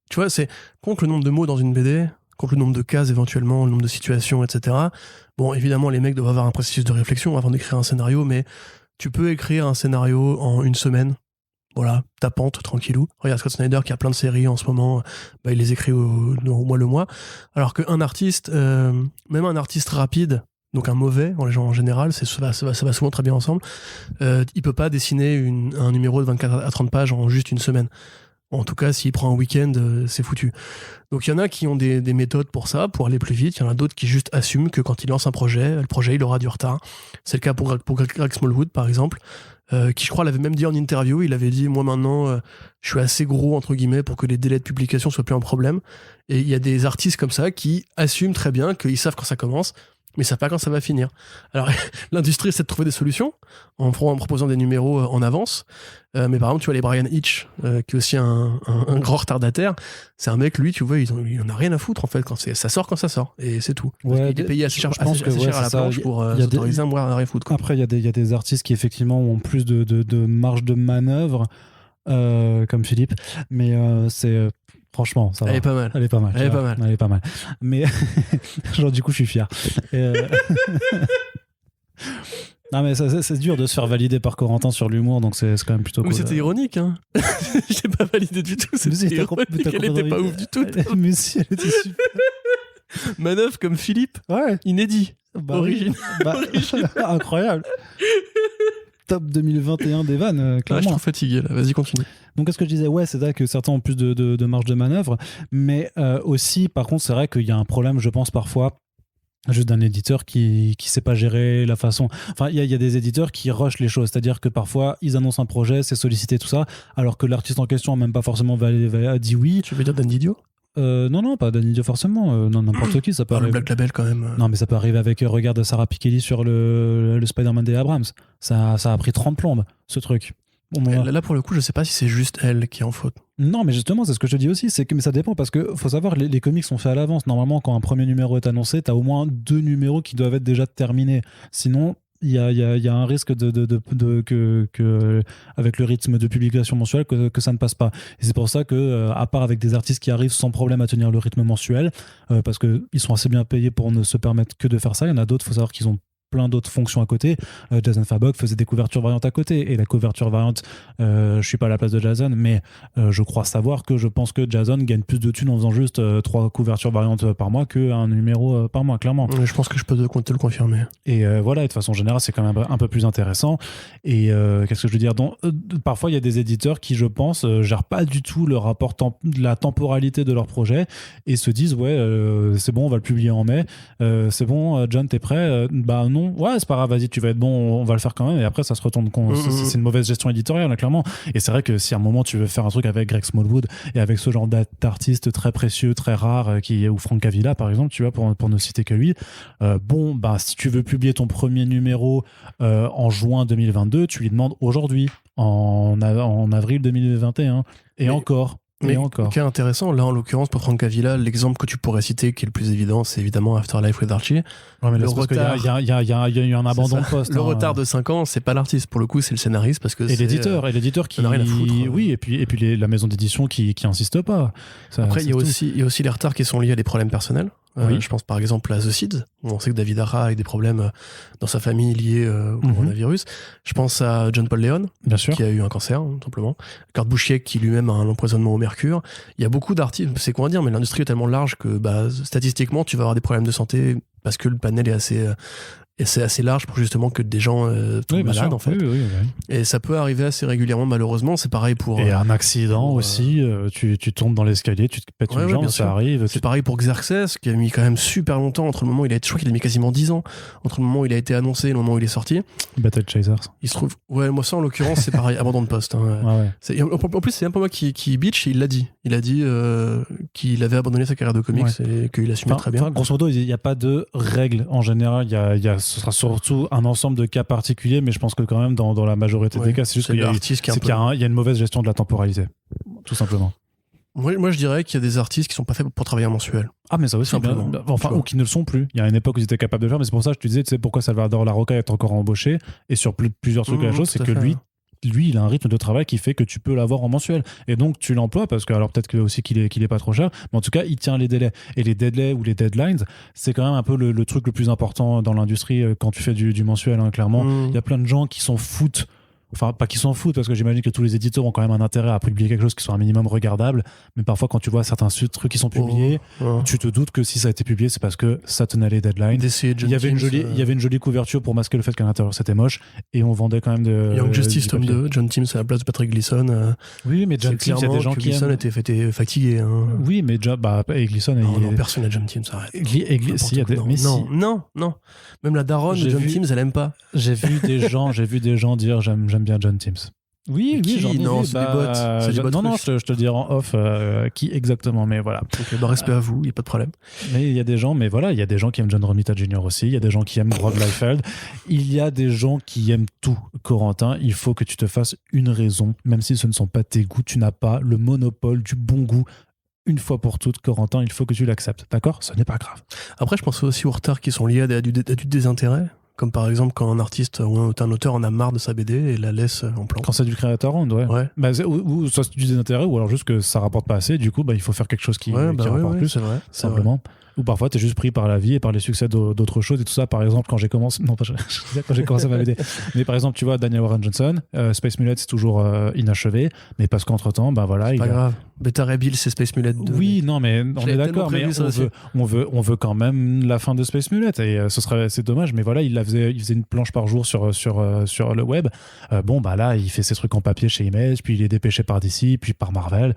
tu vois, c'est compte le nombre de mots dans une BD, compte le nombre de cases éventuellement, le nombre de situations, etc. Bon, évidemment, les mecs doivent avoir un processus de réflexion avant d'écrire un scénario, mais tu peux écrire un scénario en une semaine. Voilà, tapante, tranquillou. Regarde Scott Snyder qui a plein de séries en ce moment, il les écrit au mois le mois. Alors qu'un artiste, même un artiste rapide, donc un mauvais en général, ça va souvent très bien ensemble, il peut pas dessiner un numéro de 24 à 30 pages en juste une semaine. En tout cas, s'il prend un week-end, c'est foutu. Donc il y en a qui ont des méthodes pour ça, pour aller plus vite. Il y en a d'autres qui juste assument que quand il lance un projet, le projet il aura du retard. C'est le cas pour Greg Smallwood par exemple, qui je crois l'avait même dit en interview. Il avait dit, moi maintenant je suis assez gros entre guillemets pour que les délais de publication soient plus un problème. Et il y a des artistes comme ça qui assument très bien qu'ils savent quand ça commence, mais ils savent pas quand ça va finir. Alors l'industrie essaie de trouver des solutions en proposant des numéros en avance, mais par exemple tu vois les Brian Hitch, qui est aussi un grand retardataire, c'est un mec, lui tu vois, il en a rien à foutre en fait, ça sort quand ça sort et c'est tout. Ouais, il est payé assez cher à la planche pour s'autoriser à rien foutre, quoi. Après il y a des artistes qui effectivement ont plus de marge de manœuvre, comme Philippe, mais c'est Franchement, ça va. Elle est pas mal. Elle est pas mal. Elle est pas mal. Elle est pas mal. Mais genre du coup, je suis fier. Non mais c'est dur de se faire valider par Corentin sur l'humour, donc c'est quand même plutôt cool. Mais c'était ironique, hein. J'ai pas validé du tout. C'était ironique. Elle était pas ouf du tout. Mais si, elle était super. Manœuvre comme Philippe. Ouais. Inédit. Origine. Incroyable. Top 2021 des vannes, clairement. Je suis trop fatigué là. Vas-y, continue. Donc, qu'est-ce que je disais? Ouais, c'est vrai que certains ont plus de marge de manœuvre, mais aussi, par contre, c'est vrai qu'il y a un problème, je pense, parfois. Juste d'un éditeur qui sait pas gérer la façon. Enfin, il y a des éditeurs qui rushent les choses, c'est-à-dire que parfois ils annoncent un projet, c'est sollicité tout ça, alors que l'artiste en question a même pas forcément dit oui. Tu veux dire Dan Didio? Non, pas Dan Didio forcément. Non, n'importe qui, ça peut arriver. Le Black Label quand même. Non, mais ça peut arriver avec regarde Sarah Pikeli sur le Spider-Man des Abrams. Ça a pris 30 plombes, ce truc. Là, pour le coup, je sais pas si c'est juste elle qui est en faute. Non, mais justement, c'est ce que je te dis aussi, mais ça dépend parce que faut savoir, les comics sont faits à l'avance. Normalement, quand un premier numéro est annoncé, t'as au moins 2 numéros qui doivent être déjà terminés. Sinon, il y a un risque que avec le rythme de publication mensuelle que ça ne passe pas. Et c'est pour ça que, à part avec des artistes qui arrivent sans problème à tenir le rythme mensuel, parce qu'ils sont assez bien payés pour ne se permettre que de faire ça, il y en a d'autres, faut savoir qu'ils ont plein d'autres fonctions à côté. Jason Fabok faisait des couvertures variantes à côté, et la couverture variante, je suis pas à la place de Jason, mais je crois savoir que je pense que Jason gagne plus de thunes en faisant juste 3 couvertures variantes par mois qu'un numéro par mois, clairement. Je pense que je peux te le confirmer. Et voilà, et de façon générale, c'est quand même un peu plus intéressant. Et qu'est-ce que je veux dire? Parfois, il y a des éditeurs qui, je pense, gèrent pas du tout le rapport la temporalité de leur projet et se disent c'est bon, on va le publier en mai, c'est bon, John, t'es prêt? Bah non, ouais, c'est pas grave, vas-y, tu vas être bon, on va le faire quand même. Et après, ça se retourne. C'est une mauvaise gestion éditoriale, clairement. Et c'est vrai que si à un moment tu veux faire un truc avec Greg Smallwood et avec ce genre d'artiste très précieux, très rare, ou Frank Avila, par exemple, tu vois, pour ne citer que lui, si tu veux publier ton premier numéro en juin 2022, tu lui demandes aujourd'hui, en avril 2021. Et encore. Mais ce qui est intéressant, là en l'occurrence pour Frank Avila, l'exemple que tu pourrais citer qui est le plus évident, c'est évidemment Afterlife with Archie. Ouais, mais le retard, il y a eu un abandon de poste. Le retard de 5 ans, c'est pas l'artiste, pour le coup, c'est le scénariste parce que et l'éditeur qui n'a rien à foutre. Oui, et puis la maison d'édition qui insiste pas. Après, il y a aussi les retards qui sont liés à des problèmes personnels. Je pense par exemple à The Seeds, où on sait que David Ara a des problèmes dans sa famille liés au coronavirus. Je pense à John Paul Leon, qui a eu un cancer, tout simplement. Kurt Busiek, qui lui-même a un empoisonnement au mercure. Il y a beaucoup d'artistes, c'est quoi dire, mais l'industrie est tellement large que statistiquement, tu vas avoir des problèmes de santé parce que le panel est assez large pour justement que des gens tombent malades, en fait. Oui. Et ça peut arriver assez régulièrement, malheureusement. C'est pareil pour... Et un accident aussi, tu tombes dans l'escalier, tu te pètes une jambe, ça arrive. C'est pareil pour Xerxes, qui a mis quand même super longtemps entre le moment où je crois qu'il a mis quasiment 10 ans, entre le moment où il a été annoncé et le moment où il est sorti. Battle Chasers. Il se trouve... Ouais, moi ça en l'occurrence, c'est pareil, abandon de poste. Hein. En plus, c'est un peu moi qui bitch, il l'a dit. Il a dit qu'il avait abandonné sa carrière de comics et qu'il assumait très bien. Grosso modo, il n'y a pas de règles en général, ce sera surtout un ensemble de cas particuliers, mais je pense que quand même dans la majorité des cas, c'est juste qu'il y a une mauvaise gestion de la temporalité, tout simplement. Moi, je dirais qu'il y a des artistes qui sont pas faits pour travailler en mensuel. Ah, mais ça aussi, ou qui ne le sont plus. Il y a une époque où ils étaient capables de le faire, mais c'est pour ça que je te disais, tu sais pourquoi Salvador Larroca est encore embauché, et sur plusieurs trucs à la chose, c'est que lui, il a un rythme de travail qui fait que tu peux l'avoir en mensuel. Et donc, tu l'emploies parce que, alors peut-être que aussi qu'il est pas trop cher, mais en tout cas, il tient les délais. Et les délais ou les deadlines, c'est quand même un peu le truc le plus important dans l'industrie quand tu fais du mensuel, hein, clairement. Il y a plein de gens qui s'en foutent. Enfin, pas qu'ils s'en foutent, parce que j'imagine que tous les éditeurs ont quand même un intérêt à publier quelque chose qui soit un minimum regardable. Mais parfois, quand tu vois certains trucs qui sont publiés, tu te doutes que si ça a été publié, c'est parce que ça tenait les deadlines. Il y avait une jolie couverture pour masquer le fait qu'à l'intérieur c'était moche, et on vendait quand même de. Young Justice tome 2, John Timms à la place de Patrick Gleason. Oui, mais John Timms, il y a des gens qui Gleason était fatigué. Hein. Oui, mais et Gleason. Non, personne n'a John Timms, arrête. Non. Même la daronne de John Timms, elle aime pas. J'ai vu des gens dire j'aime bien John Timms. Oui, non, c'est des bots. Je te le dirai en off qui exactement, mais voilà. Donc, respect à vous, il n'y a pas de problème. Mais il y a des gens, il y a des gens qui aiment John Romita Jr. aussi, il y a des gens qui aiment Rob Liefeld, il y a des gens qui aiment tout, Corentin. Il faut que tu te fasses une raison, même si ce ne sont pas tes goûts, tu n'as pas le monopole du bon goût. Une fois pour toutes, Corentin, il faut que tu l'acceptes, d'accord? Ce n'est pas grave. Après, je pense aussi aux retards qui sont liés à du désintérêt. Comme par exemple quand un artiste ou un auteur en a marre de sa BD et la laisse en plan. Quand c'est du creator owned, ouais. Ouais. Bah, ou soit c'est du désintérêt, ou alors juste que ça rapporte pas assez, du coup, bah, il faut faire quelque chose qui rapporte plus, c'est vrai. simplement. Ou parfois, t'es juste pris par la vie et par les succès d'autres choses et tout ça. Par exemple, quand j'ai commencé... Non, pas je disais quand j'ai commencé ma BD. Mais par exemple, tu vois, Daniel Warren Johnson, Space Mullet, c'est toujours inachevé. Mais parce qu'entre-temps, bah voilà... C'est pas grave. Beta Ray Bill, c'est Space Mullet 2. Oui, non, mais on est d'accord, mais on veut quand même la fin de Space Mullet. Et c'est dommage, mais voilà, il faisait une planche par jour sur le web. Bon, bah là, il fait ses trucs en papier chez Image, puis il est dépêché par DC, puis par Marvel.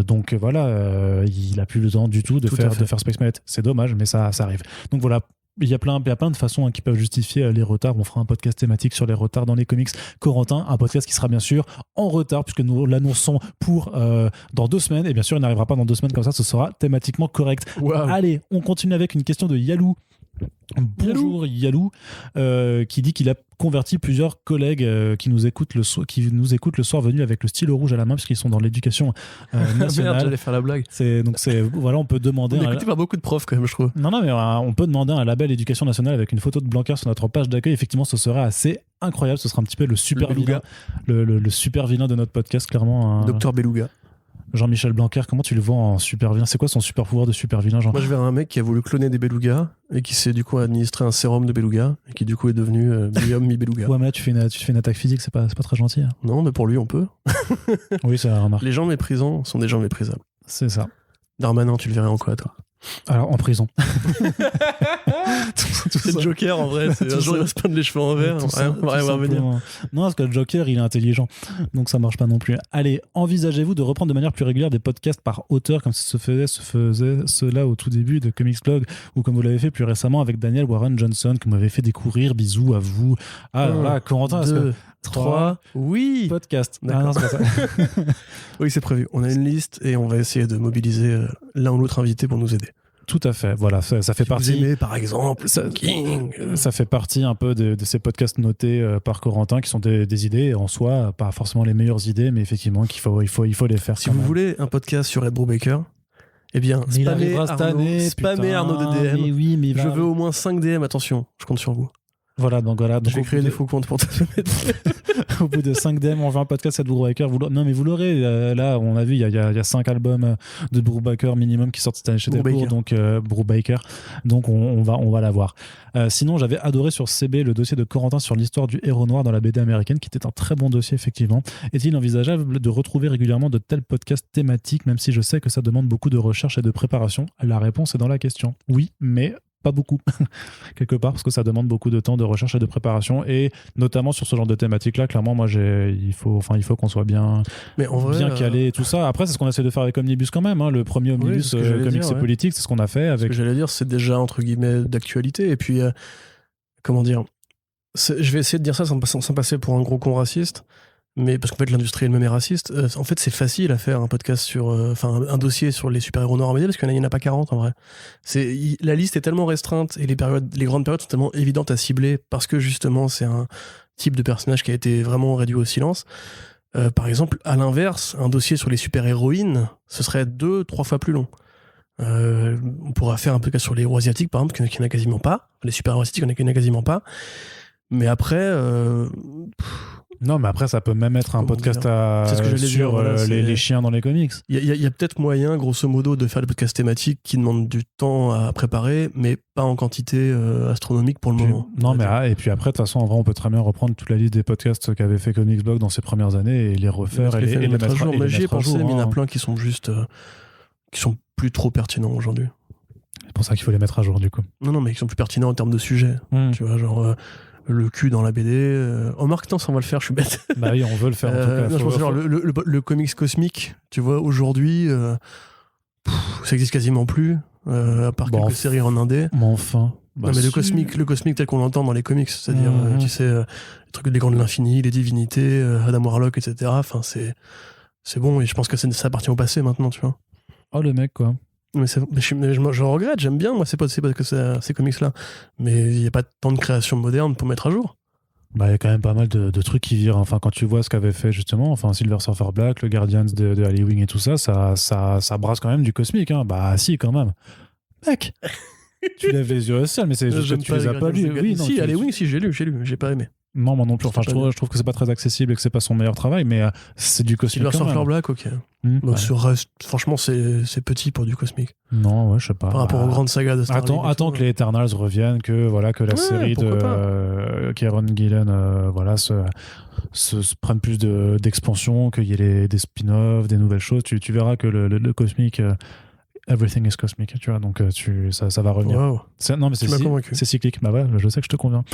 Donc voilà, il a plus le temps du tout de faire Space Mullet. C'est dommage, mais ça arrive. Donc voilà, il y a plein de façons qui peuvent justifier les retards. On fera un podcast thématique sur les retards dans les comics. Corentin, un podcast qui sera bien sûr en retard, puisque nous l'annonçons pour dans 2 semaines. Et bien sûr, il n'arrivera pas dans 2 semaines comme ça, ce sera thématiquement correct. Wow. Allez, on continue avec une question de Yalou. Bonjour Yalou, qui dit qu'il a converti plusieurs collègues qui nous écoutent le soir venu avec le stylo rouge à la main, puisqu'ils sont dans l'éducation nationale. Merde, j'allais faire la blague. Voilà, on peut demander. On est écouté par beaucoup de profs quand même, je trouve. Non, mais on peut demander un label éducation nationale avec une photo de Blanquer sur notre page d'accueil. Effectivement, ce serait assez incroyable. Ce sera un petit peu le super vilain, le super vilain de notre podcast, clairement. Docteur Beluga. Jean-Michel Blanquer, comment tu le vois en super vilain? C'est quoi son super pouvoir de super vilain, Jean? Moi, je verrais un mec qui a voulu cloner des belugas et qui s'est du coup administré un sérum de beluga et qui du coup est devenu mi-homme, mi-beluga. Ouais, mais là, tu fais une attaque physique, c'est pas très gentil. Hein. Non, mais pour lui, on peut. Oui, c'est la remarque. Les gens méprisants sont des gens méprisables. C'est ça. Darmanin, tu le verrais en quoi, toi? Alors, en prison. C'est le Joker, en vrai. Un jour, il va se peindre les cheveux en vert. On va rien voir venir. Non, parce que le Joker, il est intelligent. Donc, ça marche pas non plus. Allez, envisagez-vous de reprendre de manière plus régulière des podcasts par auteur, comme se faisait cela au tout début de Comics Blog, ou comme vous l'avez fait plus récemment avec Daniel Warren Johnson, que vous m'avez fait découvrir. Bisous à vous. Ah, là, Corentin, 2, 3, oui. Podcast. Ah non, c'est pas ça. Oui, c'est prévu. On a une liste et on va essayer de mobiliser l'un ou l'autre invité pour nous aider. Tout à fait. Voilà, ça fait partie. Vous aimez, par exemple, King. Ça fait partie un peu de ces podcasts notés par Corentin, qui sont des idées en soi, pas forcément les meilleures idées, mais effectivement qu'il faut les faire. Si vous voulez un podcast sur Ed Brubaker, eh bien, spammez Arnaud de DM. Mais oui, mais je veux au moins 5 DM. Attention, je compte sur vous. Voilà, donc je vais créer des faux comptes pour te mettre. Au bout de 5 DM, on veut un podcast de Brubaker. Non, mais vous l'aurez. Là, on a vu, il y a 5 albums de Brubaker minimum qui sortent cette année chez Delcourt, donc Brubaker. Donc, on va l'avoir. Sinon, j'avais adoré sur CB le dossier de Corentin sur l'histoire du héros noir dans la BD américaine, qui était un très bon dossier, effectivement. Est-il envisageable de retrouver régulièrement de tels podcasts thématiques, même si je sais que ça demande beaucoup de recherche et de préparation? La réponse est dans la question. Oui, mais pas beaucoup, quelque part, parce que ça demande beaucoup de temps de recherche et de préparation, et notamment sur ce genre de thématique-là, clairement, moi, il faut qu'on soit bien calé et tout ça. Après, c'est ce qu'on essaie de faire avec Omnibus quand même, hein. Le premier Omnibus comics et politique, c'est ce qu'on a fait avec... Ce que j'allais dire, c'est déjà, entre guillemets, d'actualité, et puis, comment dire, je vais essayer de dire ça sans passer pour un gros con raciste, mais parce qu'en fait l'industrie elle-même est raciste. En fait c'est facile à faire un podcast sur un dossier sur les super-héros noirs en BD parce qu'il n'y en a pas 40 en vrai. La liste est tellement restreinte et les grandes périodes sont tellement évidentes à cibler parce que justement c'est un type de personnage qui a été vraiment réduit au silence. Par exemple, à l'inverse, un dossier sur les super-héroïnes, ce serait 2-3 fois plus long. On pourra faire un podcast sur les héros asiatiques par exemple, qu'il n'y en a quasiment pas. Les super-héros asiatiques, il n'y en a quasiment pas. Mais après... Non, mais après, ça peut même être un podcast sur les chiens dans les comics. Il y a peut-être moyen, grosso modo, de faire des podcasts thématiques qui demandent du temps à préparer, mais pas en quantité astronomique pour le moment. Non, mais et puis après, de toute façon, en vrai, on peut très bien reprendre toute la liste des podcasts qu'avait fait Comics Blog dans ses premières années et les refaire et les mettre à jour. J'y ai pensé, mais il y en a plein qui sont juste... qui sont plus trop pertinents aujourd'hui. C'est pour ça qu'il faut les mettre à jour, du coup. Non, mais qui sont plus pertinents en termes de sujet. Tu vois, genre... le cul dans la BD. Oh, Marc, non, ça on va le faire, je suis bête. Bah oui, on veut le faire en tout cas. Je pense genre le comics cosmique, tu vois, aujourd'hui, ça existe quasiment plus, à part quelques séries en indé. Mais enfin. Non, mais le cosmique tel qu'on l'entend dans les comics, c'est-à-dire, tu sais, les trucs des grands de l'infini, les divinités, Adam Warlock, etc. Enfin, c'est bon, et je pense que ça appartient au passé maintenant, tu vois. Oh, le mec, quoi. Mais je regrette, j'aime bien, moi, ces comics-là. Mais il n'y a pas tant de création moderne pour mettre à jour. Bah, il y a quand même pas mal de trucs qui virent. Enfin, quand tu vois ce qu'avait fait justement, Silver Surfer Black, le Guardians de Ali Wing et tout ça, ça brasse quand même du cosmique. Hein. Bah, si, quand même. Mec, Tu lèves les yeux au ciel, mais c'est juste que tu les as pas lus. Oui, non, si, allez, oui, si, j'ai lu, j'ai pas aimé. Non, moi non plus. Enfin, je trouve que c'est pas très accessible et que c'est pas son meilleur travail, mais c'est du cosmique. Silver quand Surfer même. Black, ok. Ouais. Franchement, c'est petit pour du cosmique. Non, ouais, je sais pas. Par rapport aux grandes sagas de Star Wars. Attends que les Eternals reviennent, que la série de Kieron Gillen se prenne plus d'expansion, qu'il y ait des spin-offs, des nouvelles choses. Tu verras que le cosmique. Everything is cosmic, tu vois, donc ça va revenir. Wow. Non, mais c'est cyclique. Bah ouais, je sais que je te conviens.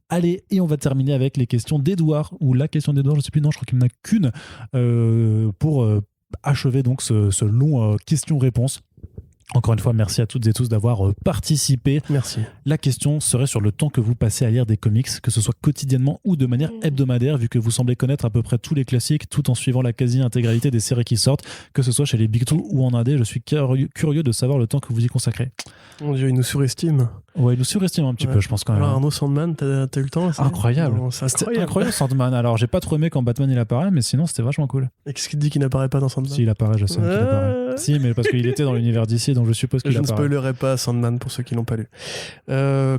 Allez, et on va terminer avec les questions d'Edouard, ou la question d'Edouard, je sais plus, non, je crois qu'il n'y en a qu'une, pour achever donc ce long question-réponse. Encore une fois, merci à toutes et tous d'avoir participé. Merci. La question serait sur le temps que vous passez à lire des comics, que ce soit quotidiennement ou de manière hebdomadaire, vu que vous semblez connaître à peu près tous les classiques, tout en suivant la quasi-intégralité des séries qui sortent, que ce soit chez les Big Two ou en indé. Je suis curieux de savoir le temps que vous y consacrez. Mon Dieu, il nous surestime. Ouais, il nous surestime un petit peu, je pense quand même. Alors Arnaud Sandman, t'as eu le temps là, Incroyable. C'est incroyable Sandman. Alors, j'ai pas trop aimé quand Batman il apparaît, mais sinon c'était vachement cool. Et qu'est-ce qu'il te dit qu'il n'apparaît pas dans Sandman? Si, il apparaît, je sais qu'il apparaît. Si, mais parce qu'il était dans l'univers d'ici, donc je suppose qu'il apparaît. Je ne spoilerai pas Sandman pour ceux qui l'ont pas lu.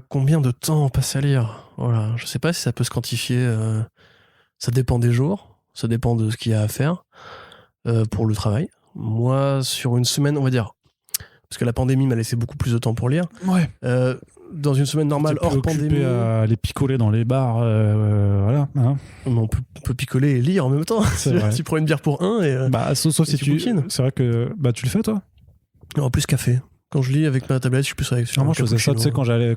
Combien de temps on passe à lire? Voilà, je sais pas si ça peut se quantifier. Ça dépend des jours, ça dépend de ce qu'il y a à faire pour le travail. Moi, sur une semaine, on va dire, parce que la pandémie m'a laissé beaucoup plus de temps pour lire. Ouais. Dans une semaine normale, hors pandémie, à les picoler dans les bars, voilà. Hein. On peut picoler et lire en même temps. Tu prends une bière pour un et sauf si tu bouquines. C'est vrai que tu le fais toi. En plus café. Quand je lis avec ma tablette, je suis plus avec. Moi, je faisais ça, tu sais, quand j'allais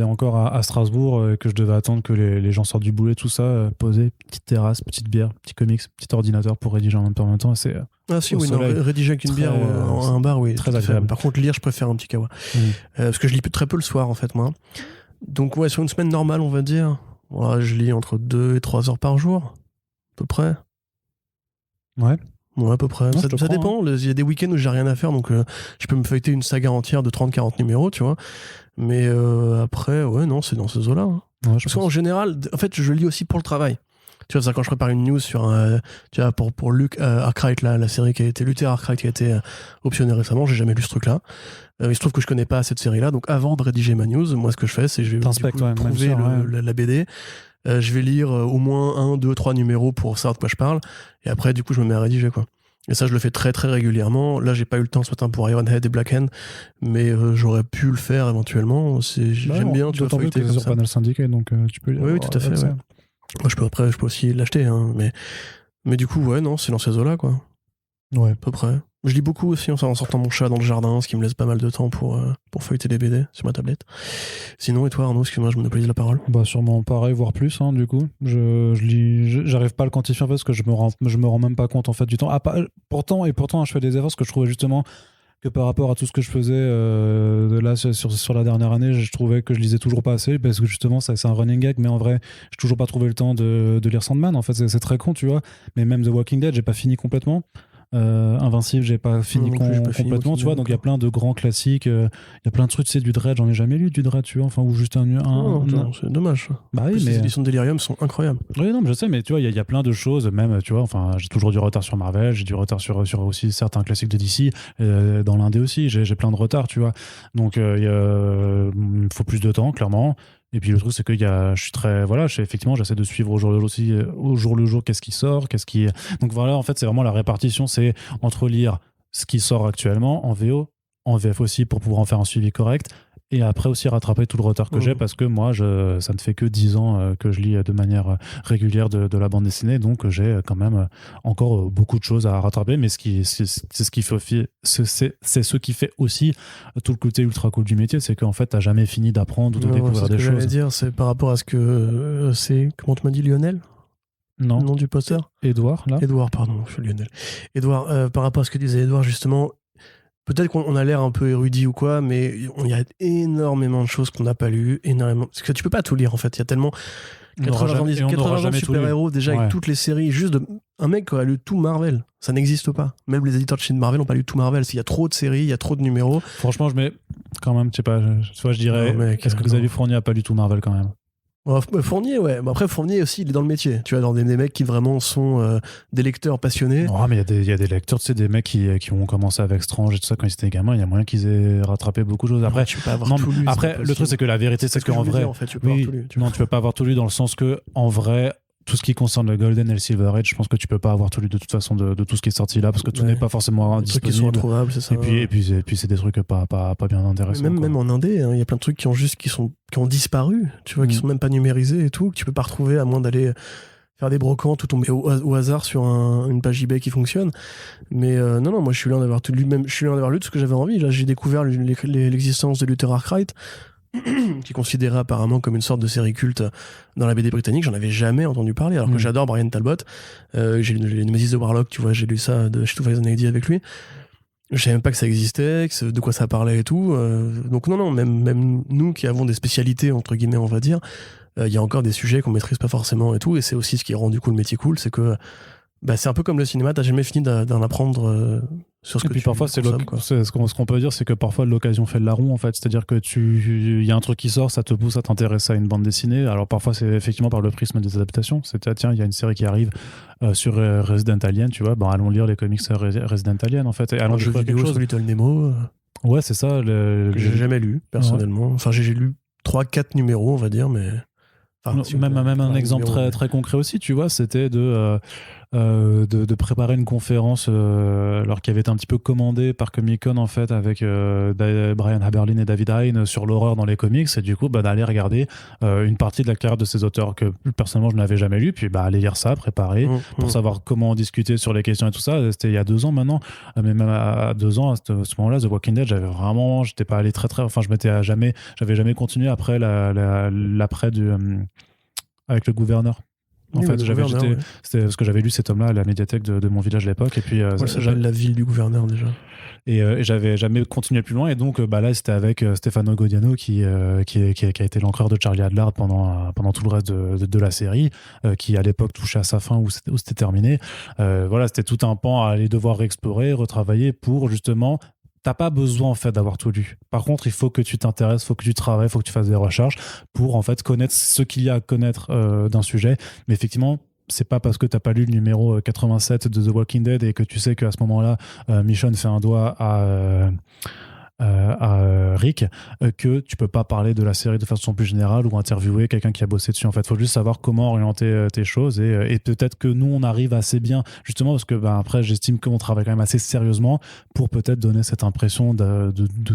encore à Strasbourg, que je devais attendre que les gens sortent du boulot, tout ça, poser, petite terrasse, petite bière, petit comics, petit ordinateur pour rédiger en même temps. C'est rédiger avec une bière à un bar, oui. Très agréable. Par contre, lire, je préfère un petit kawa. Parce que je lis très peu le soir, en fait, moi. Donc, ouais, sur une semaine normale, on va dire, voilà, je lis entre 2 et 3 heures par jour, à peu près. Ouais. Ouais, à peu près. Non, ça dépend. Il y a des week-ends où j'ai rien à faire, donc je peux me feuilleter une saga entière de 30-40 numéros, tu vois. Mais après, ouais, non, c'est dans ce zoo-là. Hein. Ouais, parce qu'en général, en fait, je lis aussi pour le travail. Tu vois, ça, quand je prépare une news sur tu vois, pour Luke Arkwright, la série qui a été Luther Arkwright qui a été optionnée récemment, j'ai jamais lu ce truc-là. Il se trouve que je connais pas cette série-là, donc avant de rédiger ma news, moi, ce que je fais, c'est je vais trouver la BD. Je vais lire au moins 1, 2, 3 numéros pour savoir de quoi je parle. Et après, du coup, je me mets à rédiger, quoi. Et ça, je le fais très, très régulièrement. Là, j'ai pas eu le temps ce matin pour Ironhead et Black Hand, mais j'aurais pu le faire éventuellement. J'aime bien, tu vois, feuilleter comme ça. Sur Panel Syndicate, donc tu peux lire. Oui, tout à fait, ouais. Moi, je peux aussi l'acheter, hein, mais du coup, ouais, non, c'est dans ces eaux-là, quoi. Ouais. À peu près. Je lis beaucoup aussi en sortant mon chat dans le jardin, ce qui me laisse pas mal de temps pour feuilleter des BD sur ma tablette. Sinon, et toi, Arnaud, excuse-moi, je monopolise la parole. Sûrement pareil, voire plus, hein, du coup. Je lis, j'arrive pas à le quantifier en fait, parce que je me rends même pas compte en fait du temps. Pourtant, je fais des efforts, parce que je trouvais justement que par rapport à tout ce que je faisais là sur la dernière année, je trouvais que je lisais toujours pas assez, parce que justement c'est un running gag, mais en vrai j'ai toujours pas trouvé le temps de lire Sandman. En fait, c'est très con, tu vois. Mais même The Walking Dead, j'ai pas fini complètement. Invincible, j'ai pas fini complètement, tu vois. Donc il y a plein de grands classiques, il y a plein de trucs, tu sais, du Dredd, j'en ai jamais lu du Dredd, tu vois, enfin, ou juste c'est dommage. Bah oui, mais les éditions de Delirium sont incroyables. Oui, non, mais je sais, mais tu vois, il y a plein de choses, même, tu vois, enfin, j'ai toujours du retard sur Marvel, j'ai du retard sur aussi certains classiques de DC, dans l'indé aussi, j'ai plein de retard, tu vois. Donc il me faut plus de temps, clairement. Et puis le truc, c'est que effectivement, j'essaie de suivre au jour le jour qu'est-ce qui sort, donc voilà, en fait, c'est vraiment la répartition, c'est entre lire ce qui sort actuellement en VO, en VF aussi pour pouvoir en faire un suivi correct, et après aussi rattraper tout le retard que j'ai, parce que moi ça ne fait que 10 ans que je lis de manière régulière de la bande dessinée, donc j'ai quand même encore beaucoup de choses à rattraper, mais c'est ce qui fait aussi tout le côté ultra cool du métier, c'est qu'en fait t'as jamais fini d'apprendre ou de découvrir des choses. Ce que j'allais dire, c'est par rapport à ce que c'est, comment tu m'as dit, Lionel? Non. Le nom du poster? Édouard, là. Édouard, pardon, je suis Lionel. Édouard, par rapport à ce que disait Édouard, justement, peut-être qu'on a l'air un peu érudit ou quoi, mais il y a énormément de choses qu'on n'a pas lues, énormément. Parce que tu peux pas tout lire, en fait. Il y a tellement 80 ans de super-héros, déjà, avec toutes les séries, juste un mec qui a lu tout Marvel. Ça n'existe pas. Même les éditeurs de chez Marvel n'ont pas lu tout Marvel. Il y a trop de séries, il y a trop de numéros. Franchement, je mets quand même, je sais pas, je dirais, est-ce que Xavier Fournier a pas lu tout Marvel quand même? Fournier, ouais. Mais après, Fournier aussi, il est dans le métier. Tu vois, dans des mecs qui vraiment sont des lecteurs passionnés. Oh, mais il y a des lecteurs, tu sais, des mecs qui ont commencé avec Strange et tout ça quand ils étaient gamins. Il y a moyen qu'ils aient rattrapé beaucoup de choses. Après, tu peux pas avoir tout lu. Après, le truc, c'est que la vérité, c'est qu'en vrai. Tu peux pas avoir tout lu. Non, tu peux pas avoir tout lu dans le sens que, en vrai, tout ce qui concerne le Golden et le Silver Age, je pense que tu peux pas avoir tout lu de toute façon de tout ce qui est sorti là, parce que tout n'est pas forcément disponible. Trucs qui sont introuvables, c'est ça. Et puis c'est des trucs pas bien intéressants. Même en indé, il y a plein de trucs qui ont disparu, tu vois, qui sont même pas numérisés et tout, que tu peux pas retrouver à moins d'aller faire des brocantes ou tomber au hasard sur une page eBay qui fonctionne. Mais non, moi je suis loin d'avoir tout lu, même je suis loin d'avoir lu tout ce que j'avais envie. Là, j'ai découvert l'existence de Luther Arkwright, qui est considéré apparemment comme une sorte de série culte dans la BD britannique. J'en avais jamais entendu parler, alors que j'adore Brian Talbot. J'ai lu Nemesis the Warlock, tu vois, j'ai lu ça de chez 2000 avec lui. Je savais même pas que ça existait, de quoi ça parlait et tout. Donc non, même nous qui avons des spécialités, entre guillemets, on va dire, il y a encore des sujets qu'on maîtrise pas forcément et tout, et c'est aussi ce qui rend du coup le métier cool, c'est que c'est un peu comme le cinéma, t'as jamais fini d'en apprendre sur ce que tu parfois ce qu'on peut dire, c'est que parfois l'occasion fait le larron, en fait, c'est-à-dire que il y a un truc qui sort, ça te pousse à t'intéresser à une bande dessinée. Alors parfois c'est effectivement par le prisme des adaptations, c'est-à-dire tiens, il y a une série qui arrive sur Resident Alien, tu vois, allons lire les comics Resident Alien, en fait, et allons jeu vidéo sur Little Nemo, ouais, c'est ça, que j'ai jamais lu personnellement. Enfin, j'ai lu 3-4 numéros, on va dire, mais même un exemple très concret aussi, tu vois, c'était de préparer une conférence alors qui avait été un petit peu commandée par Comic-Con, en fait, avec Brian Haberlin et David Hein sur l'horreur dans les comics, et du coup d'aller regarder une partie de la carrière de ces auteurs que personnellement je n'avais jamais lu, puis aller lire ça, préparer pour savoir comment discuter sur les questions et tout ça. C'était il y a 2 ans maintenant, mais même à 2 ans à ce moment-là, The Walking Dead, j'étais pas allé très enfin j'avais jamais continué après l'après avec le gouverneur. En fait, c'était parce que j'avais lu cet homme-là à la médiathèque de mon village à l'époque, et puis ça s'appelle La ville du gouverneur déjà. Et j'avais jamais continué plus loin, et donc là c'était avec Stefano Gaudiano qui a été l'encreur de Charlie Adlard pendant tout le reste de la série, qui à l'époque touchait à sa fin où c'était terminé. Voilà, c'était tout un pan à aller devoir explorer, retravailler pour justement. T'as pas besoin en fait d'avoir tout lu. Par contre, il faut que tu t'intéresses, il faut que tu travailles, il faut que tu fasses des recherches pour en fait connaître ce qu'il y a à connaître d'un sujet. Mais effectivement, c'est pas parce que t'as pas lu le numéro 87 de The Walking Dead et que tu sais qu'à ce moment-là, Michonne fait un doigt à Rick que tu peux pas parler de la série de façon plus générale ou interviewer quelqu'un qui a bossé dessus. En fait, faut juste savoir comment orienter tes choses, et peut-être que nous on arrive assez bien justement parce que après j'estime qu'on travaille quand même assez sérieusement pour peut-être donner cette impression de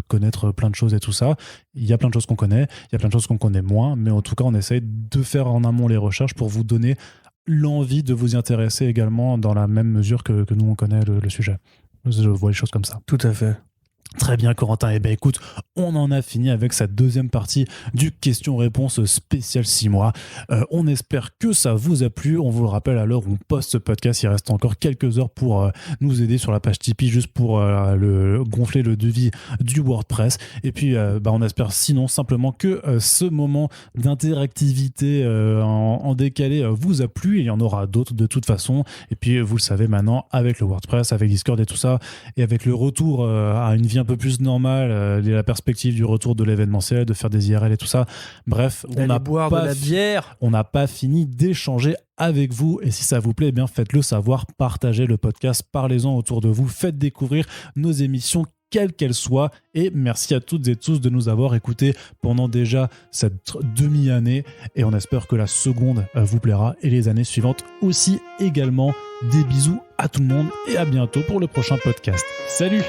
connaître plein de choses et tout ça. Il y a plein de choses qu'on connaît, il y a plein de choses qu'on connaît moins, mais en tout cas on essaye de faire en amont les recherches pour vous donner l'envie de vous y intéresser également dans la même mesure que nous on connaît le sujet. Je vois les choses comme ça. Tout à fait. Très bien, Corentin. Eh bien, écoute, on en a fini avec cette deuxième partie du question-réponse spécial 6 mois. On espère que ça vous a plu. On vous le rappelle, à l'heure où on poste ce podcast, il reste encore quelques heures pour nous aider sur la page Tipeee, juste pour gonfler le devis du WordPress. Et puis, on espère sinon simplement que ce moment d'interactivité en décalé vous a plu. Il y en aura d'autres de toute façon. Et puis, vous le savez maintenant, avec le WordPress, avec Discord et tout ça, et avec le retour à une vie un peu plus normale, la perspective du retour de l'événementiel, de faire des IRL et tout ça. Bref, on n'a boire de la bière. On n'a pas fini d'échanger avec vous, et si ça vous plaît, eh bien faites-le savoir, partagez le podcast, parlez-en autour de vous, faites découvrir nos émissions quelle qu'elle soit, et merci à toutes et tous de nous avoir écoutés pendant déjà cette demi-année, et on espère que la seconde vous plaira et les années suivantes aussi également. Des bisous à tout le monde et à bientôt pour le prochain podcast. Salut.